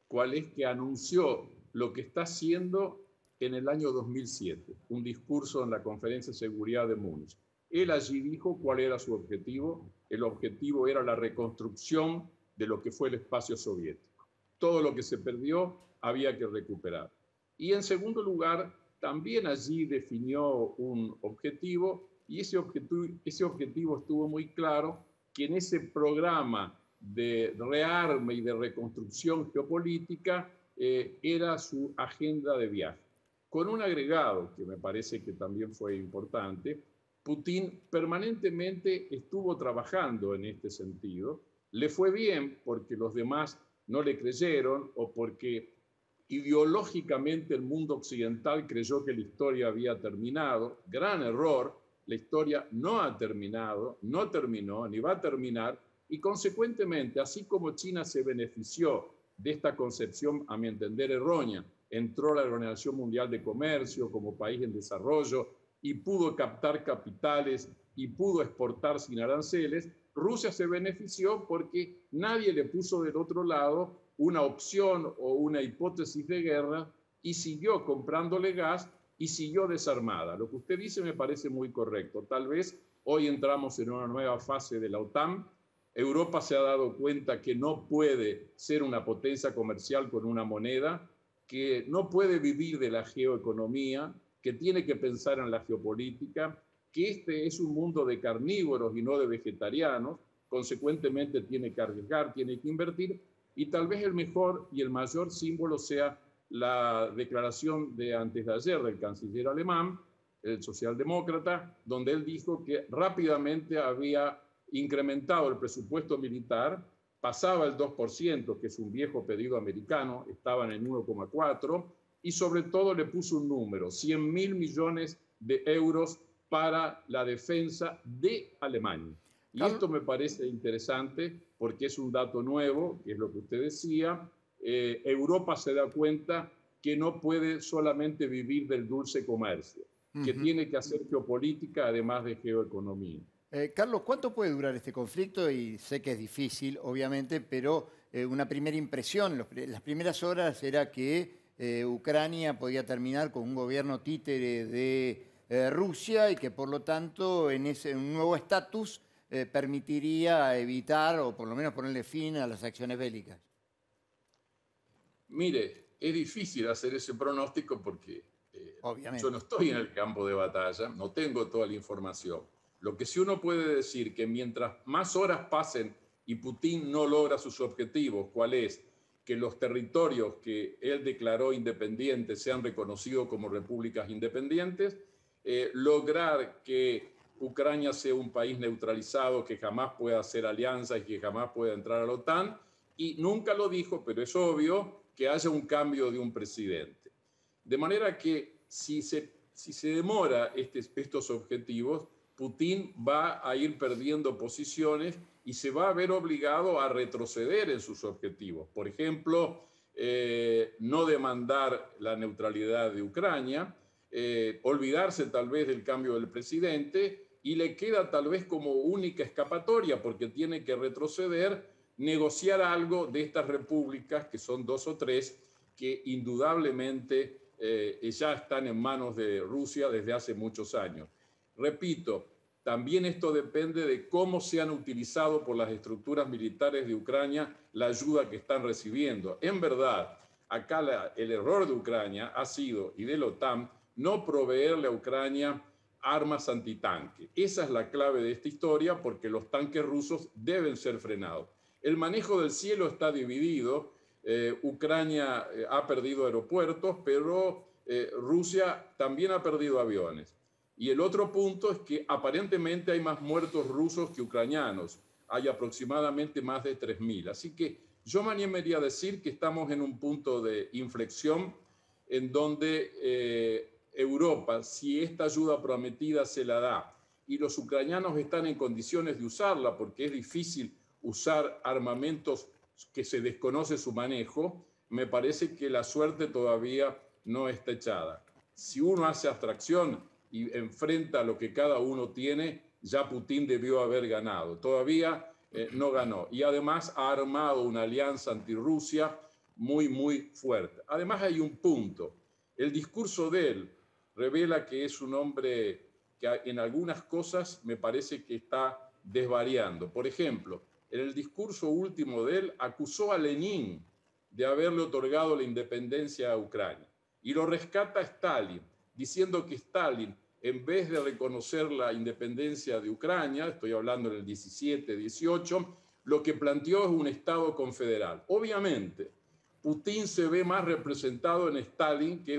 cual es que anunció lo que está haciendo en el año 2007, un discurso en la Conferencia de Seguridad de Múnich. Él allí dijo cuál era su objetivo. El objetivo era la reconstrucción de lo que fue el espacio soviético. Todo lo que se perdió había que recuperar. Y en segundo lugar, también allí definió un objetivo, y ese objetivo estuvo muy claro, que en ese programa de rearme y de reconstrucción geopolítica era su agenda de viaje. Con un agregado que me parece que también fue importante, Putin permanentemente estuvo trabajando en este sentido. Le fue bien porque los demás no le creyeron o porque ideológicamente el mundo occidental creyó que la historia había terminado. Gran error, la historia no ha terminado, no terminó, ni va a terminar, y consecuentemente, así como China se benefició de esta concepción, a mi entender, errónea, entró a la Organización Mundial de Comercio como país en desarrollo y pudo captar capitales y pudo exportar sin aranceles, Rusia se benefició porque nadie le puso del otro lado una opción o una hipótesis de guerra y siguió comprándole gas y siguió desarmada. Lo que usted dice me parece muy correcto. Tal vez hoy entramos en una nueva fase de la OTAN. Europa se ha dado cuenta que no puede ser una potencia comercial con una moneda, que no puede vivir de la geoeconomía, que tiene que pensar en la geopolítica, que este es un mundo de carnívoros y no de vegetarianos, consecuentemente tiene que arriesgar, tiene que invertir, y tal vez el mejor y el mayor símbolo sea la declaración de antes de ayer del canciller alemán, el socialdemócrata, donde él dijo que rápidamente había incrementado el presupuesto militar, pasaba el 2%, que es un viejo pedido americano, estaba en el 1,4%, y sobre todo le puso un número, 100.000 millones de euros para la defensa de Alemania. Y esto me parece interesante porque es un dato nuevo, que es lo que usted decía. Europa se da cuenta que no puede solamente vivir del dulce comercio, que tiene que hacer geopolítica además de geoeconomía. Carlos, ¿cuánto puede durar este conflicto? Y sé que es difícil, obviamente, pero una primera impresión, las primeras horas era que Ucrania podía terminar con un gobierno títere de Rusia y que por lo tanto en un nuevo estatus permitiría evitar o por lo menos ponerle fin a las acciones bélicas. Mire, es difícil hacer ese pronóstico porque yo no estoy en el campo de batalla, no tengo toda la información. Lo que sí uno puede decir que mientras más horas pasen y Putin no logra sus objetivos, ¿cuál es? Que los territorios que él declaró independientes sean reconocidos como repúblicas independientes, lograr que Ucrania sea un país neutralizado que jamás pueda hacer alianzas y que jamás pueda entrar a la OTAN, y nunca lo dijo, pero es obvio que haya un cambio de un presidente. De manera que si se demora estos objetivos, Putin va a ir perdiendo posiciones y se va a ver obligado a retroceder en sus objetivos. Por ejemplo, no demandar la neutralidad de Ucrania, olvidarse tal vez del cambio del presidente, y le queda tal vez como única escapatoria, porque tiene que retroceder, negociar algo de estas repúblicas, que son 2 o 3, que indudablemente ya están en manos de Rusia desde hace muchos años. Repito, también esto depende de cómo se han utilizado por las estructuras militares de Ucrania la ayuda que están recibiendo. En verdad, acá el error de Ucrania ha sido, y de la OTAN, no proveerle a Ucrania armas antitanque. Esa es la clave de esta historia, porque los tanques rusos deben ser frenados. El manejo del cielo está dividido. Ucrania ha perdido aeropuertos, pero Rusia también ha perdido aviones. Y el otro punto es que aparentemente hay más muertos rusos que ucranianos. Hay aproximadamente más de 3.000. Así que yo me animaría a decir que estamos en un punto de inflexión en donde Europa, si esta ayuda prometida se la da y los ucranianos están en condiciones de usarla, porque es difícil usar armamentos que se desconoce su manejo, me parece que la suerte todavía no está echada. Si uno hace abstracción y enfrenta lo que cada uno tiene, ya Putin debió haber ganado. Todavía no ganó. Y además ha armado una alianza antirrusia muy, muy fuerte. Además hay un punto. El discurso de él revela que es un hombre que en algunas cosas me parece que está desvariando. Por ejemplo, en el discurso último de él acusó a Lenin de haberle otorgado la independencia a Ucrania. Y lo rescata Stalin, diciendo que Stalin, en vez de reconocer la independencia de Ucrania, estoy hablando en el 17, 18, lo que planteó es un Estado confederal. Obviamente, Putin se ve más representado en Stalin, que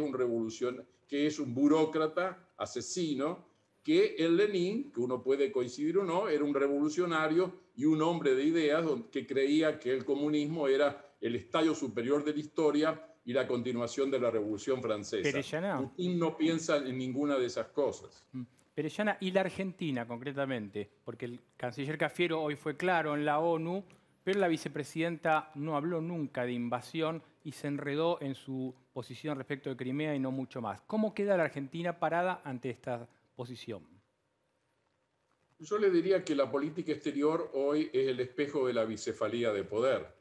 es un burócrata asesino, que en Lenin, que uno puede coincidir o no, era un revolucionario y un hombre de ideas que creía que el comunismo era el estadio superior de la historia y la continuación de la Revolución Francesa. Perellana. Putin no piensa en ninguna de esas cosas. Perellana, y la Argentina concretamente, porque el canciller Cafiero hoy fue claro en la ONU, pero la vicepresidenta no habló nunca de invasión y se enredó en su posición respecto de Crimea y no mucho más. ¿Cómo queda la Argentina parada ante esta posición? Yo le diría que la política exterior hoy es el espejo de la bicefalía de poder.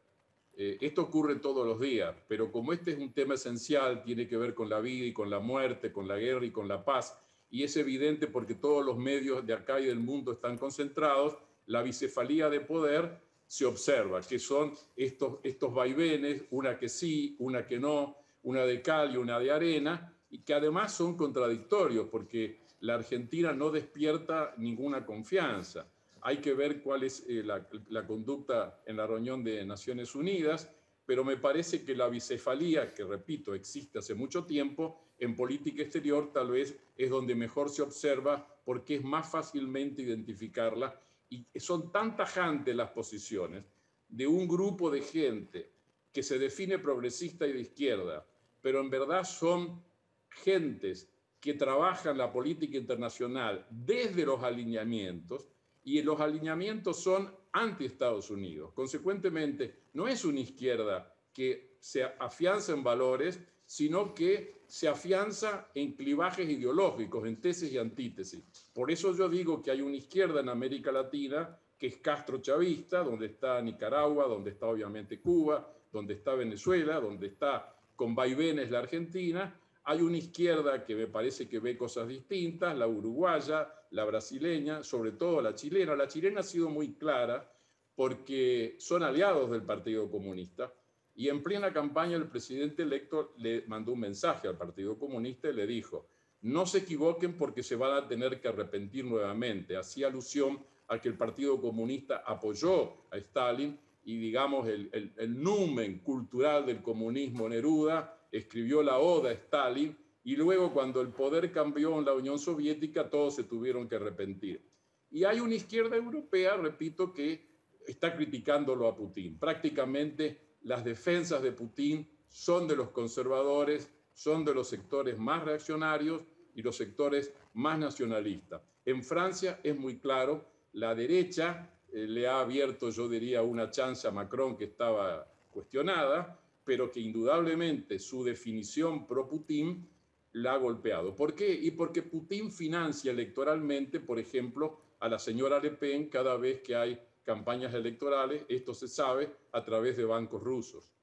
Esto ocurre todos los días, pero como este es un tema esencial, tiene que ver con la vida y con la muerte, con la guerra y con la paz, y es evidente porque todos los medios de acá y del mundo están concentrados, la bicefalía de poder se observa, que son estos vaivenes, una que sí, una que no, una de cal y una de arena, y que además son contradictorios, porque la Argentina no despierta ninguna confianza. Hay que ver cuál es la conducta en la reunión de Naciones Unidas, pero me parece que la bicefalía, que repito, existe hace mucho tiempo, en política exterior tal vez es donde mejor se observa porque es más fácilmente identificarla y son tan tajantes las posiciones de un grupo de gente que se define progresista y de izquierda, pero en verdad son gentes que trabajan la política internacional desde los alineamientos, y los alineamientos son anti-Estados Unidos. Consecuentemente, no es una izquierda que se afianza en valores, sino que se afianza en clivajes ideológicos, en tesis y antítesis. Por eso yo digo que hay una izquierda en América Latina que es castrochavista, donde está Nicaragua, donde está obviamente Cuba, donde está Venezuela, donde está con vaivenes la Argentina. Hay una izquierda que me parece que ve cosas distintas, la uruguaya, la brasileña, sobre todo la chilena. La chilena ha sido muy clara porque son aliados del Partido Comunista y en plena campaña el presidente electo le mandó un mensaje al Partido Comunista y le dijo: no se equivoquen porque se van a tener que arrepentir nuevamente. Hacía alusión a que el Partido Comunista apoyó a Stalin y, digamos, el numen cultural del comunismo, Neruda, escribió la oda a Stalin, y luego cuando el poder cambió en la Unión Soviética todos se tuvieron que arrepentir. Y hay una izquierda europea, repito, que está criticándolo a Putin. Prácticamente las defensas de Putin son de los conservadores, son de los sectores más reaccionarios y los sectores más nacionalistas. En Francia es muy claro, la derecha le ha abierto, yo diría, una chance a Macron que estaba cuestionada, pero que indudablemente su definición pro-Putin la ha golpeado. ¿Por qué? Y porque Putin financia electoralmente, por ejemplo, a la señora Le Pen cada vez que hay campañas electorales. Esto se sabe a través de bancos rusos.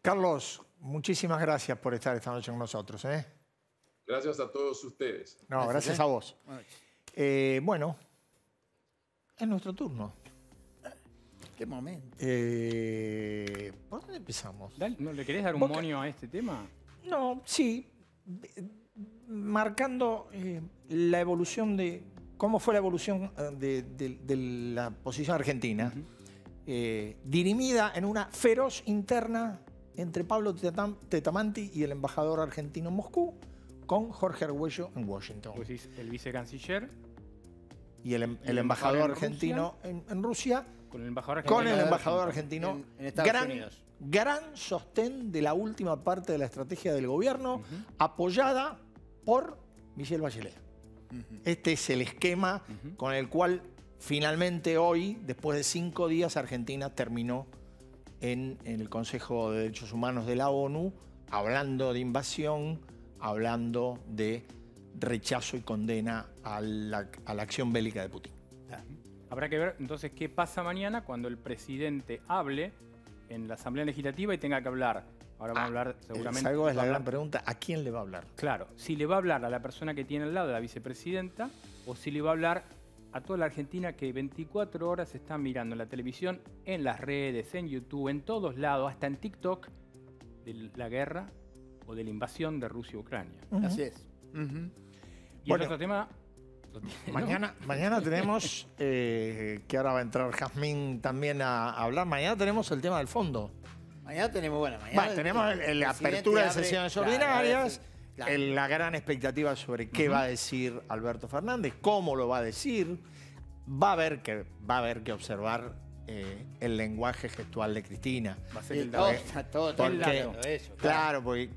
Carlos, muchísimas gracias por estar esta noche con nosotros. Gracias a todos ustedes. No, gracias a vos. Bueno, es nuestro turno. ¿Qué momento? ¿Por dónde empezamos? ¿No le querés dar un monio a este tema? No, sí. Marcando la evolución de... ¿Cómo fue la evolución de la posición argentina? Dirimida en una feroz interna entre Pablo Tetamanti y el embajador argentino en Moscú, con Jorge Argüello en Washington. Pues el vicecanciller. Y el embajador argentino en Rusia. Con el embajador argentino en Estados Unidos. Gran sostén de la última parte de la estrategia del gobierno, apoyada por Michelle Bachelet. Este es el esquema con el cual finalmente hoy, después de 5 días, Argentina terminó en el Consejo de Derechos Humanos de la ONU, hablando de invasión, hablando de rechazo y condena a la acción bélica de Putin. Habrá que ver entonces qué pasa mañana cuando el presidente hable en la Asamblea Legislativa y tenga que hablar. Ahora vamos a hablar seguramente... Algo es la gran pregunta, ¿a quién le va a hablar? Claro, si le va a hablar a la persona que tiene al lado, de la vicepresidenta, o si le va a hablar a toda la Argentina que 24 horas está mirando en la televisión, en las redes, en YouTube, en todos lados, hasta en TikTok, de la guerra o de la invasión de Rusia a Ucrania. Así es. Y bueno, el otro tema... Mañana tenemos, que ahora va a entrar Jazmín también a hablar, mañana tenemos el tema del fondo. Mañana tenemos, mañana tenemos la apertura de sesiones ordinarias, claro. La gran expectativa sobre qué va a decir Alberto Fernández, cómo lo va a decir. Va a haber que observar el lenguaje gestual de Cristina. Va a ser el todo eso. Claro, porque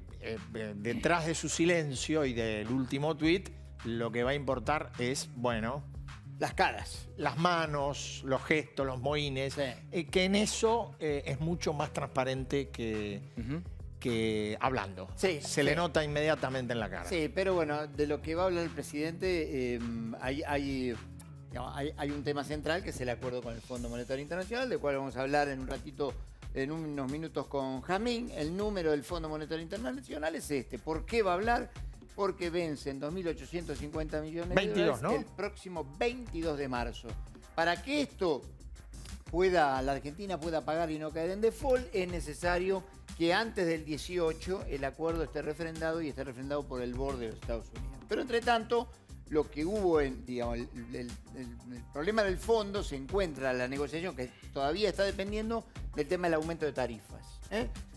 detrás de su silencio y del último tuit, lo que va a importar es, las caras, las manos, los gestos, los mohines, que en eso es mucho más transparente que hablando. Se le nota inmediatamente en la cara. Sí, pero bueno, de lo que va a hablar el presidente, hay un tema central que es el acuerdo con el Fondo Monetario Internacional, del cual vamos a hablar en un ratito, en unos minutos con Jazmín. El número del Fondo Monetario Internacional es este. ¿Por qué va a hablar? Porque vence en 2.850 millones de dólares, ¿no? El próximo 22 de marzo. Para que esto la Argentina pueda pagar y no caer en default, es necesario que antes del 18 el acuerdo esté refrendado y esté refrendado por el board de los Estados Unidos. Pero entre tanto, lo que hubo el problema del fondo se encuentra en la negociación, que todavía está dependiendo del tema del aumento de tarifas.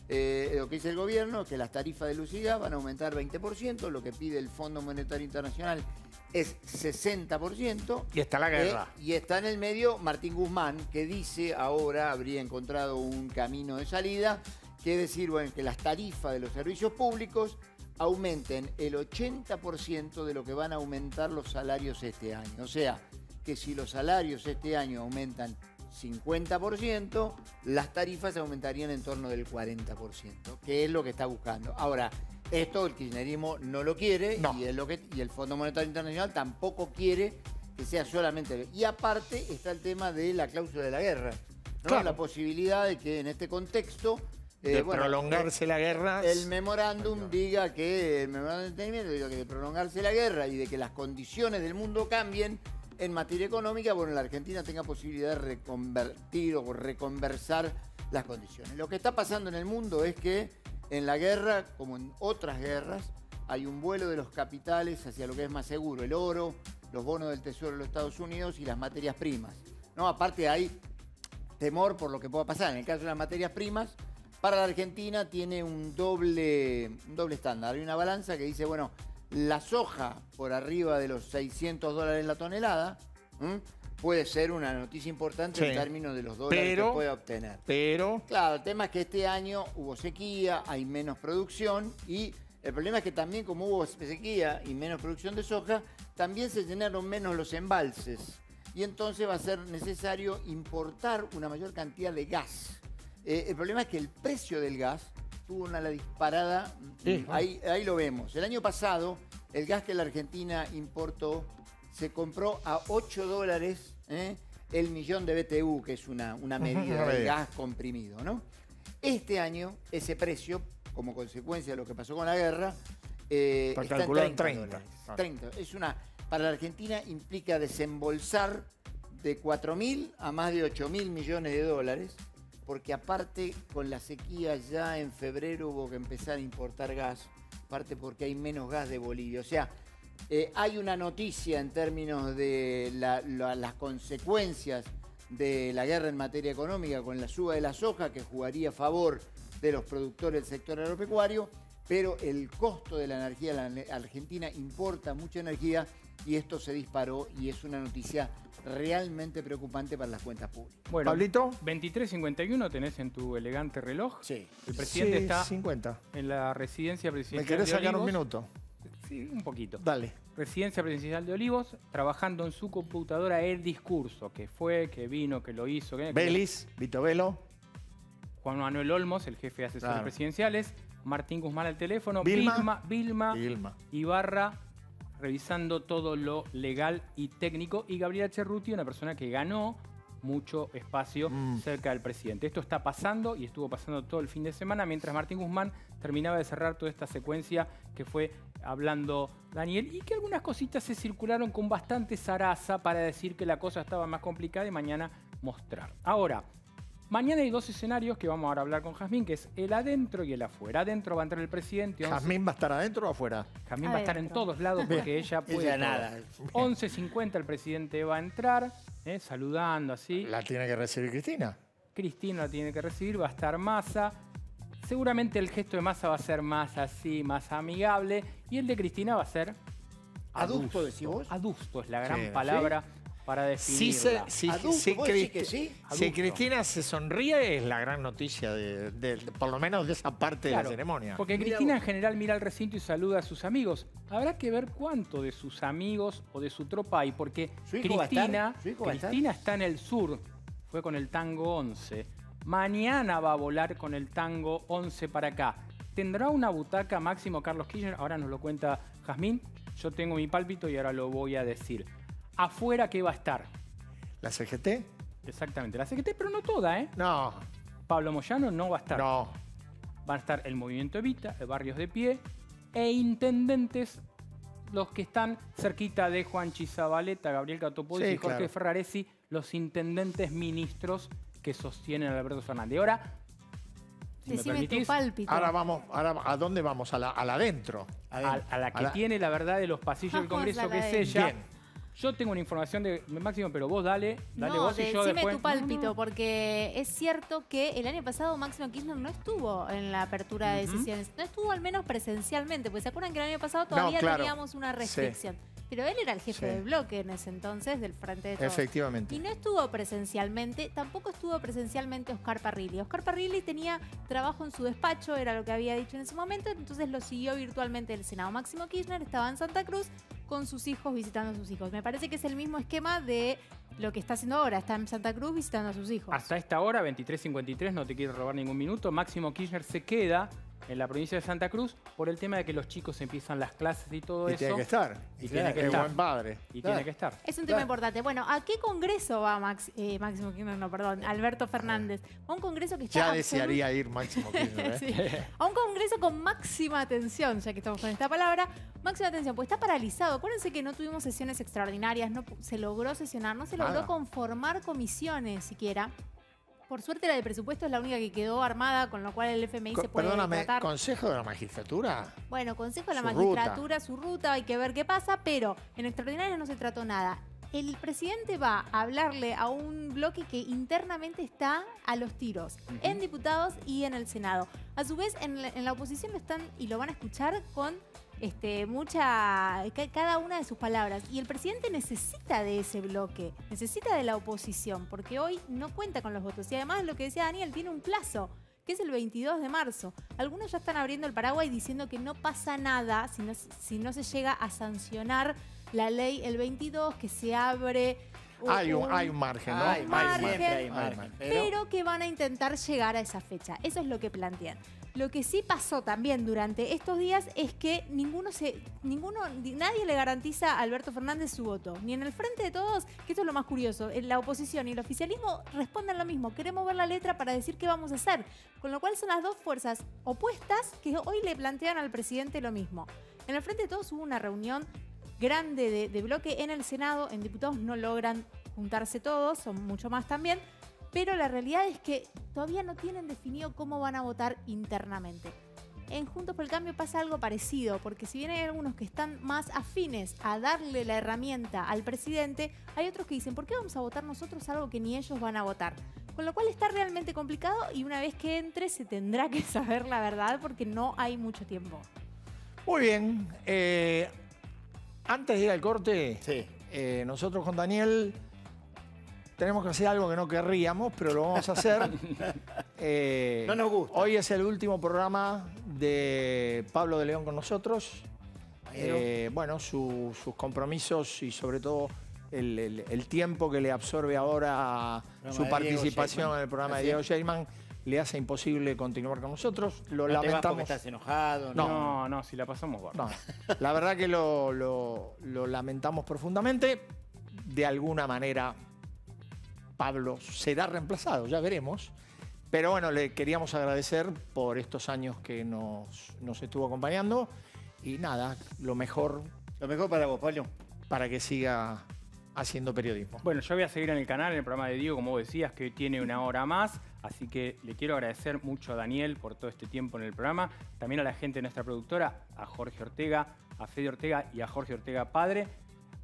Lo que dice el gobierno es que las tarifas de luz y gas van a aumentar 20%, lo que pide el Fondo Monetario Internacional es 60%. Y está la guerra. Y está en el medio Martín Guzmán, que dice ahora habría encontrado un camino de salida, que es decir, que las tarifas de los servicios públicos aumenten el 80% de lo que van a aumentar los salarios este año. O sea, que si los salarios este año aumentan 50%, las tarifas aumentarían en torno del 40%, que es lo que está buscando. Ahora, esto el kirchnerismo no lo quiere, no. Y el Fondo Monetario Internacional tampoco quiere que sea solamente... Y aparte está el tema de la cláusula de la guerra, ¿no? Claro. La posibilidad de que en este contexto... prolongarse la guerra. El memorándum diga que... El memorándum de entendimiento diga que de prolongarse la guerra y de que las condiciones del mundo cambien en materia económica, la Argentina tenga posibilidad de reconvertir o reconversar las condiciones. Lo que está pasando en el mundo es que en la guerra, como en otras guerras, hay un vuelo de los capitales hacia lo que es más seguro, el oro, los bonos del Tesoro de los Estados Unidos y las materias primas, ¿no? Aparte hay temor por lo que pueda pasar. En el caso de las materias primas, para la Argentina tiene un doble estándar. Hay una balanza que dice, la soja por arriba de los $600 la tonelada puede ser una noticia importante en términos de los dólares que puede obtener. Claro, el tema es que este año hubo sequía, hay menos producción y el problema es que también como hubo sequía y menos producción de soja, también se llenaron menos los embalses y entonces va a ser necesario importar una mayor cantidad de gas. El problema es que el precio del gas tuvo una disparada, ahí lo vemos. El año pasado, el gas que la Argentina importó se compró a $8 el millón de BTU, que es una medida de gas comprimido, ¿no? Este año, ese precio, como consecuencia de lo que pasó con la guerra, está en 30 $30. Para la Argentina implica desembolsar de 4.000 a más de 8.000 millones de dólares, porque aparte con la sequía ya en febrero hubo que empezar a importar gas, aparte porque hay menos gas de Bolivia. O sea, hay una noticia en términos de las consecuencias de la guerra en materia económica con la suba de la soja, que jugaría a favor de los productores del sector agropecuario, pero el costo de la energía, la Argentina importa mucha energía y esto se disparó y es una noticia realmente preocupante para las cuentas públicas. Bueno, Pablito. 23:51 tenés en tu elegante reloj. Sí. El presidente está 50. en la residencia presidencial. ¿Me querés sacar Olivos. un minuto? Sí, un poquito. Dale. Residencia presidencial de Olivos, trabajando en su computadora el discurso, que fue, que vino, que lo hizo. Belis, Vito Velo. Juan Manuel Olmos, el jefe de asesores presidenciales. Martín Guzmán al teléfono. Vilma Ibarra revisando todo lo legal y técnico. Y Gabriela Cerruti, una persona que ganó mucho espacio cerca del presidente. Esto está pasando y estuvo pasando todo el fin de semana, mientras Martín Guzmán terminaba de cerrar toda esta secuencia que fue hablando Daniel, y que algunas cositas se circularon con bastante zaraza para decir que la cosa estaba más complicada y mañana mostrar. Ahora, mañana hay dos escenarios que vamos ahora a hablar con Jazmín, que es el adentro y el afuera. Adentro va a entrar el presidente. ¿Jazmín va a estar adentro o afuera? Jazmín va a estar en todos lados porque ella puede. Nada. 11:50 el presidente va a entrar, saludando así. La tiene que recibir Cristina. Cristina la tiene que recibir, va a estar Massa. Seguramente el gesto de Massa va a ser más así, más amigable, y el de Cristina va a ser ¿Adusto decís vos? Adusto es la gran Sí, palabra para definirla. Si Cristina se sonríe, es la gran noticia, por lo menos de esa parte de Claro, la ceremonia. Porque Cristina en general mira al recinto y saluda a sus amigos. Habrá que ver cuánto de sus amigos o de su tropa hay, porque Cristina está en el sur, fue con el tango 11. Mañana va a volar con el tango 11 para acá. ¿Tendrá una butaca Máximo Carlos Kirchner? Ahora nos lo cuenta Jazmín. Yo tengo mi pálpito y ahora lo voy a decir. Afuera, ¿qué va a estar? ¿La CGT? Exactamente, la CGT, pero no toda, ¿eh? No. Pablo Moyano no va a estar. No. Van a estar el Movimiento Evita, el Barrios de Pie e intendentes, los que están cerquita de Juanchi Zabaleta, Gabriel Catopodis y Jorge Ferraresi, los intendentes ministros que sostienen a Alberto Fernández. Ahora, si me permitís, ahora vamos, ¿a dónde vamos? A la adentro. A la que tiene la verdad de los pasillos del Congreso, que es ella. Bien. Yo tengo una información de Máximo, pero vos dale vos y yo decime después. tu pálpito, porque es cierto que el año pasado Máximo Kirchner no estuvo en la apertura de decisiones. No estuvo al menos presencialmente, porque se acuerdan que el año pasado todavía teníamos una restricción. Sí. Pero él era el jefe del bloque en ese entonces, del Frente de Todos. Efectivamente. Y no estuvo presencialmente, tampoco estuvo presencialmente Oscar Parrilli. Oscar Parrilli tenía trabajo en su despacho, era lo que había dicho en ese momento, entonces lo siguió virtualmente el Senado. Máximo Kirchner estaba en Santa Cruz con sus hijos, visitando a sus hijos. Me parece que es el mismo esquema de lo que está haciendo ahora. Está en Santa Cruz visitando a sus hijos. Hasta esta hora, 23:53, no te quiero robar ningún minuto, Máximo Kirchner se queda en la provincia de Santa Cruz por el tema de que los chicos empiezan las clases y todo eso. Tiene que estar. Y tiene que estar. Buen padre. Y tiene que estar. Es un tema importante. Bueno, ¿a qué congreso va Máximo Kirchner? No, perdón, Alberto Fernández. A un congreso que está... Ya desearía ir Máximo Kirchner. Sí. A un congreso con máxima atención, ya que estamos con esta palabra. Máxima atención, pues está paralizado. Acuérdense que no tuvimos sesiones extraordinarias, no se logró sesionar, no se logró conformar comisiones siquiera. Por suerte la de presupuesto es la única que quedó armada, con lo cual el FMI se puede tratar. ¿Consejo de la Magistratura? Bueno, Consejo de la Magistratura, su ruta, hay que ver qué pasa, pero en extraordinarias no se trató nada. El presidente va a hablarle a un bloque que internamente está a los tiros, en diputados y en el Senado. A su vez, en la oposición lo están y lo van a escuchar con cada una de sus palabras. Y el presidente necesita de ese bloque, necesita de la oposición, porque hoy no cuenta con los votos. Y además, lo que decía Daniel, tiene un plazo, que es el 22 de marzo. Algunos ya están abriendo el paraguas y diciendo que no pasa nada si no se llega a sancionar la ley el 22, que se abre... Hay un margen, ¿no? Hay margen. Pero que van a intentar llegar a esa fecha. Eso es lo que plantean. Lo que sí pasó también durante estos días es que nadie le garantiza a Alberto Fernández su voto. Ni en el Frente de Todos, que esto es lo más curioso, la oposición y el oficialismo responden lo mismo. Queremos ver la letra para decir qué vamos a hacer. Con lo cual son las dos fuerzas opuestas que hoy le plantean al presidente lo mismo. En el Frente de Todos hubo una reunión grande de bloque en el Senado. En diputados no logran juntarse todos, son mucho más también. Pero la realidad es que todavía no tienen definido cómo van a votar internamente. En Juntos por el Cambio pasa algo parecido, porque si bien hay algunos que están más afines a darle la herramienta al presidente, hay otros que dicen, ¿por qué vamos a votar nosotros algo que ni ellos van a votar? Con lo cual está realmente complicado y una vez que entre se tendrá que saber la verdad porque no hay mucho tiempo. Muy bien. Antes de ir al corte, nosotros con Daniel... tenemos que hacer algo que no querríamos, pero lo vamos a hacer. No nos gusta. Hoy es el último programa de Pablo de León con nosotros. Bueno, sus compromisos y sobre todo el tiempo que le absorbe ahora su participación en el programa de Diego Scheidman le hace imposible continuar con nosotros. Lo lamentamos. Porque estás enojado. No, si la pasamos bueno. No, la verdad que lo lamentamos profundamente. De alguna manera... Pablo será reemplazado, ya veremos. Pero bueno, le queríamos agradecer por estos años que nos estuvo acompañando. Y nada, lo mejor... Lo mejor para vos, Pablo. Para que siga haciendo periodismo. Bueno, yo voy a seguir en el canal, en el programa de Diego, como vos decías, que hoy tiene una hora más. Así que le quiero agradecer mucho a Daniel por todo este tiempo en el programa. También a la gente de nuestra productora, a Jorge Ortega, a Fede Ortega y a Jorge Ortega padre.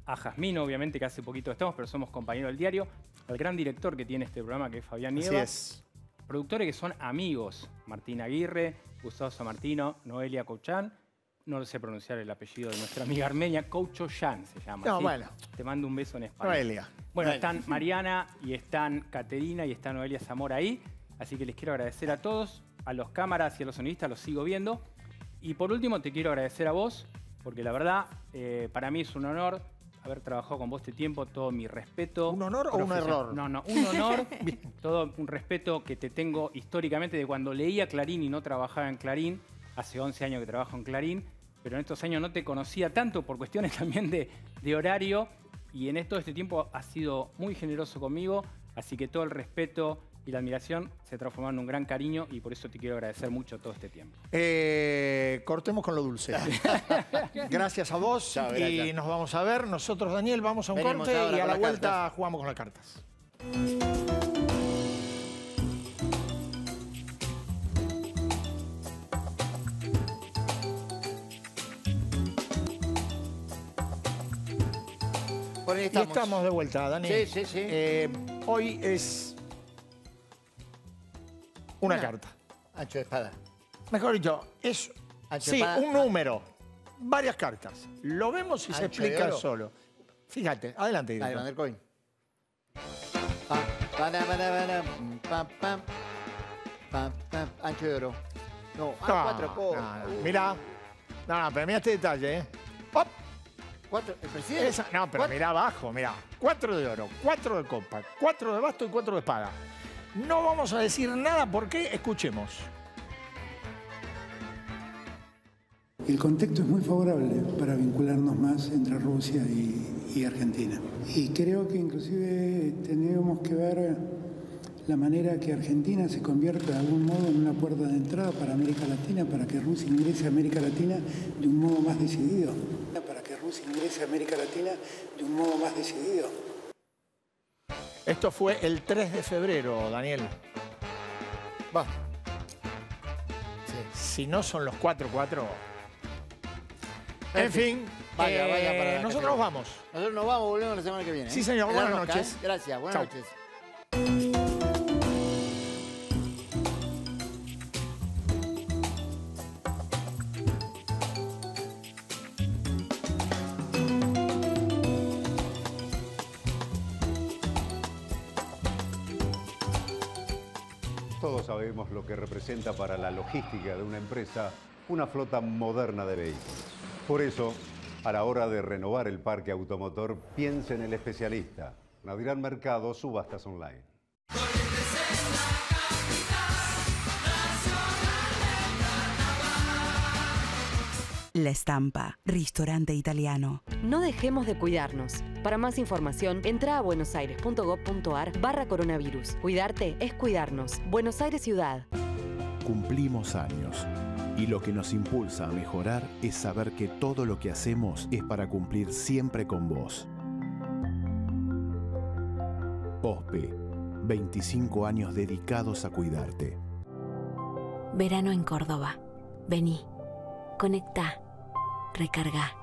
A Jazmín, obviamente, que hace poquito estamos, pero somos compañeros del diario. Al gran director que tiene este programa, que es Fabián Nieva. Así es. productores que son amigos. Martín Aguirre, Gustavo Sammartino, Noelia Couchán. No sé pronunciar el apellido de nuestra amiga armenia. Couchán se llama. No, ¿sí? bueno. Te mando un beso en español. Noelia. Bueno, están Mariana y están Caterina y está Noelia Zamora ahí. Así que les quiero agradecer a todos, a los cámaras y a los sonidistas, los sigo viendo. Y por último te quiero agradecer a vos, porque la verdad para mí es un honor haber trabajado con vos este tiempo, todo mi respeto. ¿Un honor o un error? No, un honor, todo un respeto que te tengo históricamente de cuando leía Clarín y no trabajaba en Clarín. Hace 11 años que trabajo en Clarín, pero en estos años no te conocía tanto por cuestiones también de horario. Y en todo este tiempo has sido muy generoso conmigo, así que todo el respeto y la admiración se transformaron en un gran cariño y por eso te quiero agradecer mucho todo este tiempo. Cortemos con lo dulce. Gracias a vos. Chao, y nos vamos a ver. Nosotros, Daniel, vamos a un corte y a la vuelta jugamos con las cartas. Bueno, y estamos de vuelta, Dani. Sí. Hoy es una carta. Ancho de espada. Mejor dicho, es un número, varias cartas. Lo vemos y se explica solo. Fíjate, adelante. Dale, Vandercoin. Ancho de oro. No, A4 copas. Mirá. No, pero mira este detalle, ¿eh? ¡Op! ¿El presidente? No, pero mirá abajo, mirá. 4 de oro, 4 de copa, 4 de basto y 4 de espada. No vamos a decir nada porque escuchemos. El contexto es muy favorable para vincularnos más entre Rusia y Argentina. Y creo que inclusive tenemos que ver la manera que Argentina se convierta de algún modo en una puerta de entrada para América Latina, para que Rusia ingrese a América Latina de un modo más decidido. Para que Rusia ingrese a América Latina de un modo más decidido. Esto fue el 3 de febrero, Daniel. Va. Si no son los 4-4... En fin, vaya para nosotros nos vamos. Nosotros nos vamos, volvemos la semana que viene. Sí, señor. Buenas noches. Gracias, buenas noches. Todos sabemos lo que representa para la logística de una empresa una flota moderna de vehículos. Por eso, a la hora de renovar el parque automotor, piense en el especialista. Nadirán Mercado, subastas online. La Estampa, ristorante italiano. No dejemos de cuidarnos. Para más información, entra a buenosaires.gov.ar/coronavirus. Cuidarte es cuidarnos. Buenos Aires Ciudad. Cumplimos años. Y lo que nos impulsa a mejorar es saber que todo lo que hacemos es para cumplir siempre con vos. OSPE, 25 años dedicados a cuidarte. Verano en Córdoba. Vení. Conectá. Recarga.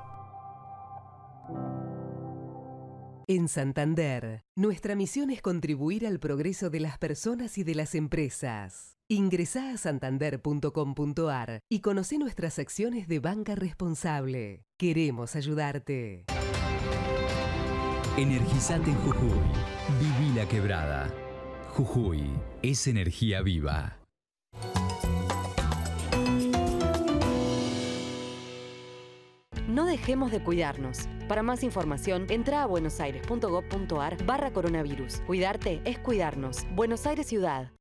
En Santander, nuestra misión es contribuir al progreso de las personas y de las empresas. Ingresá a santander.com.ar y conocé nuestras acciones de banca responsable. Queremos ayudarte. Energizate en Jujuy. Viví la quebrada. Jujuy es energía viva. No dejemos de cuidarnos. Para más información, entra a buenosaires.gov.ar/coronavirus. Cuidarte es cuidarnos. Buenos Aires Ciudad.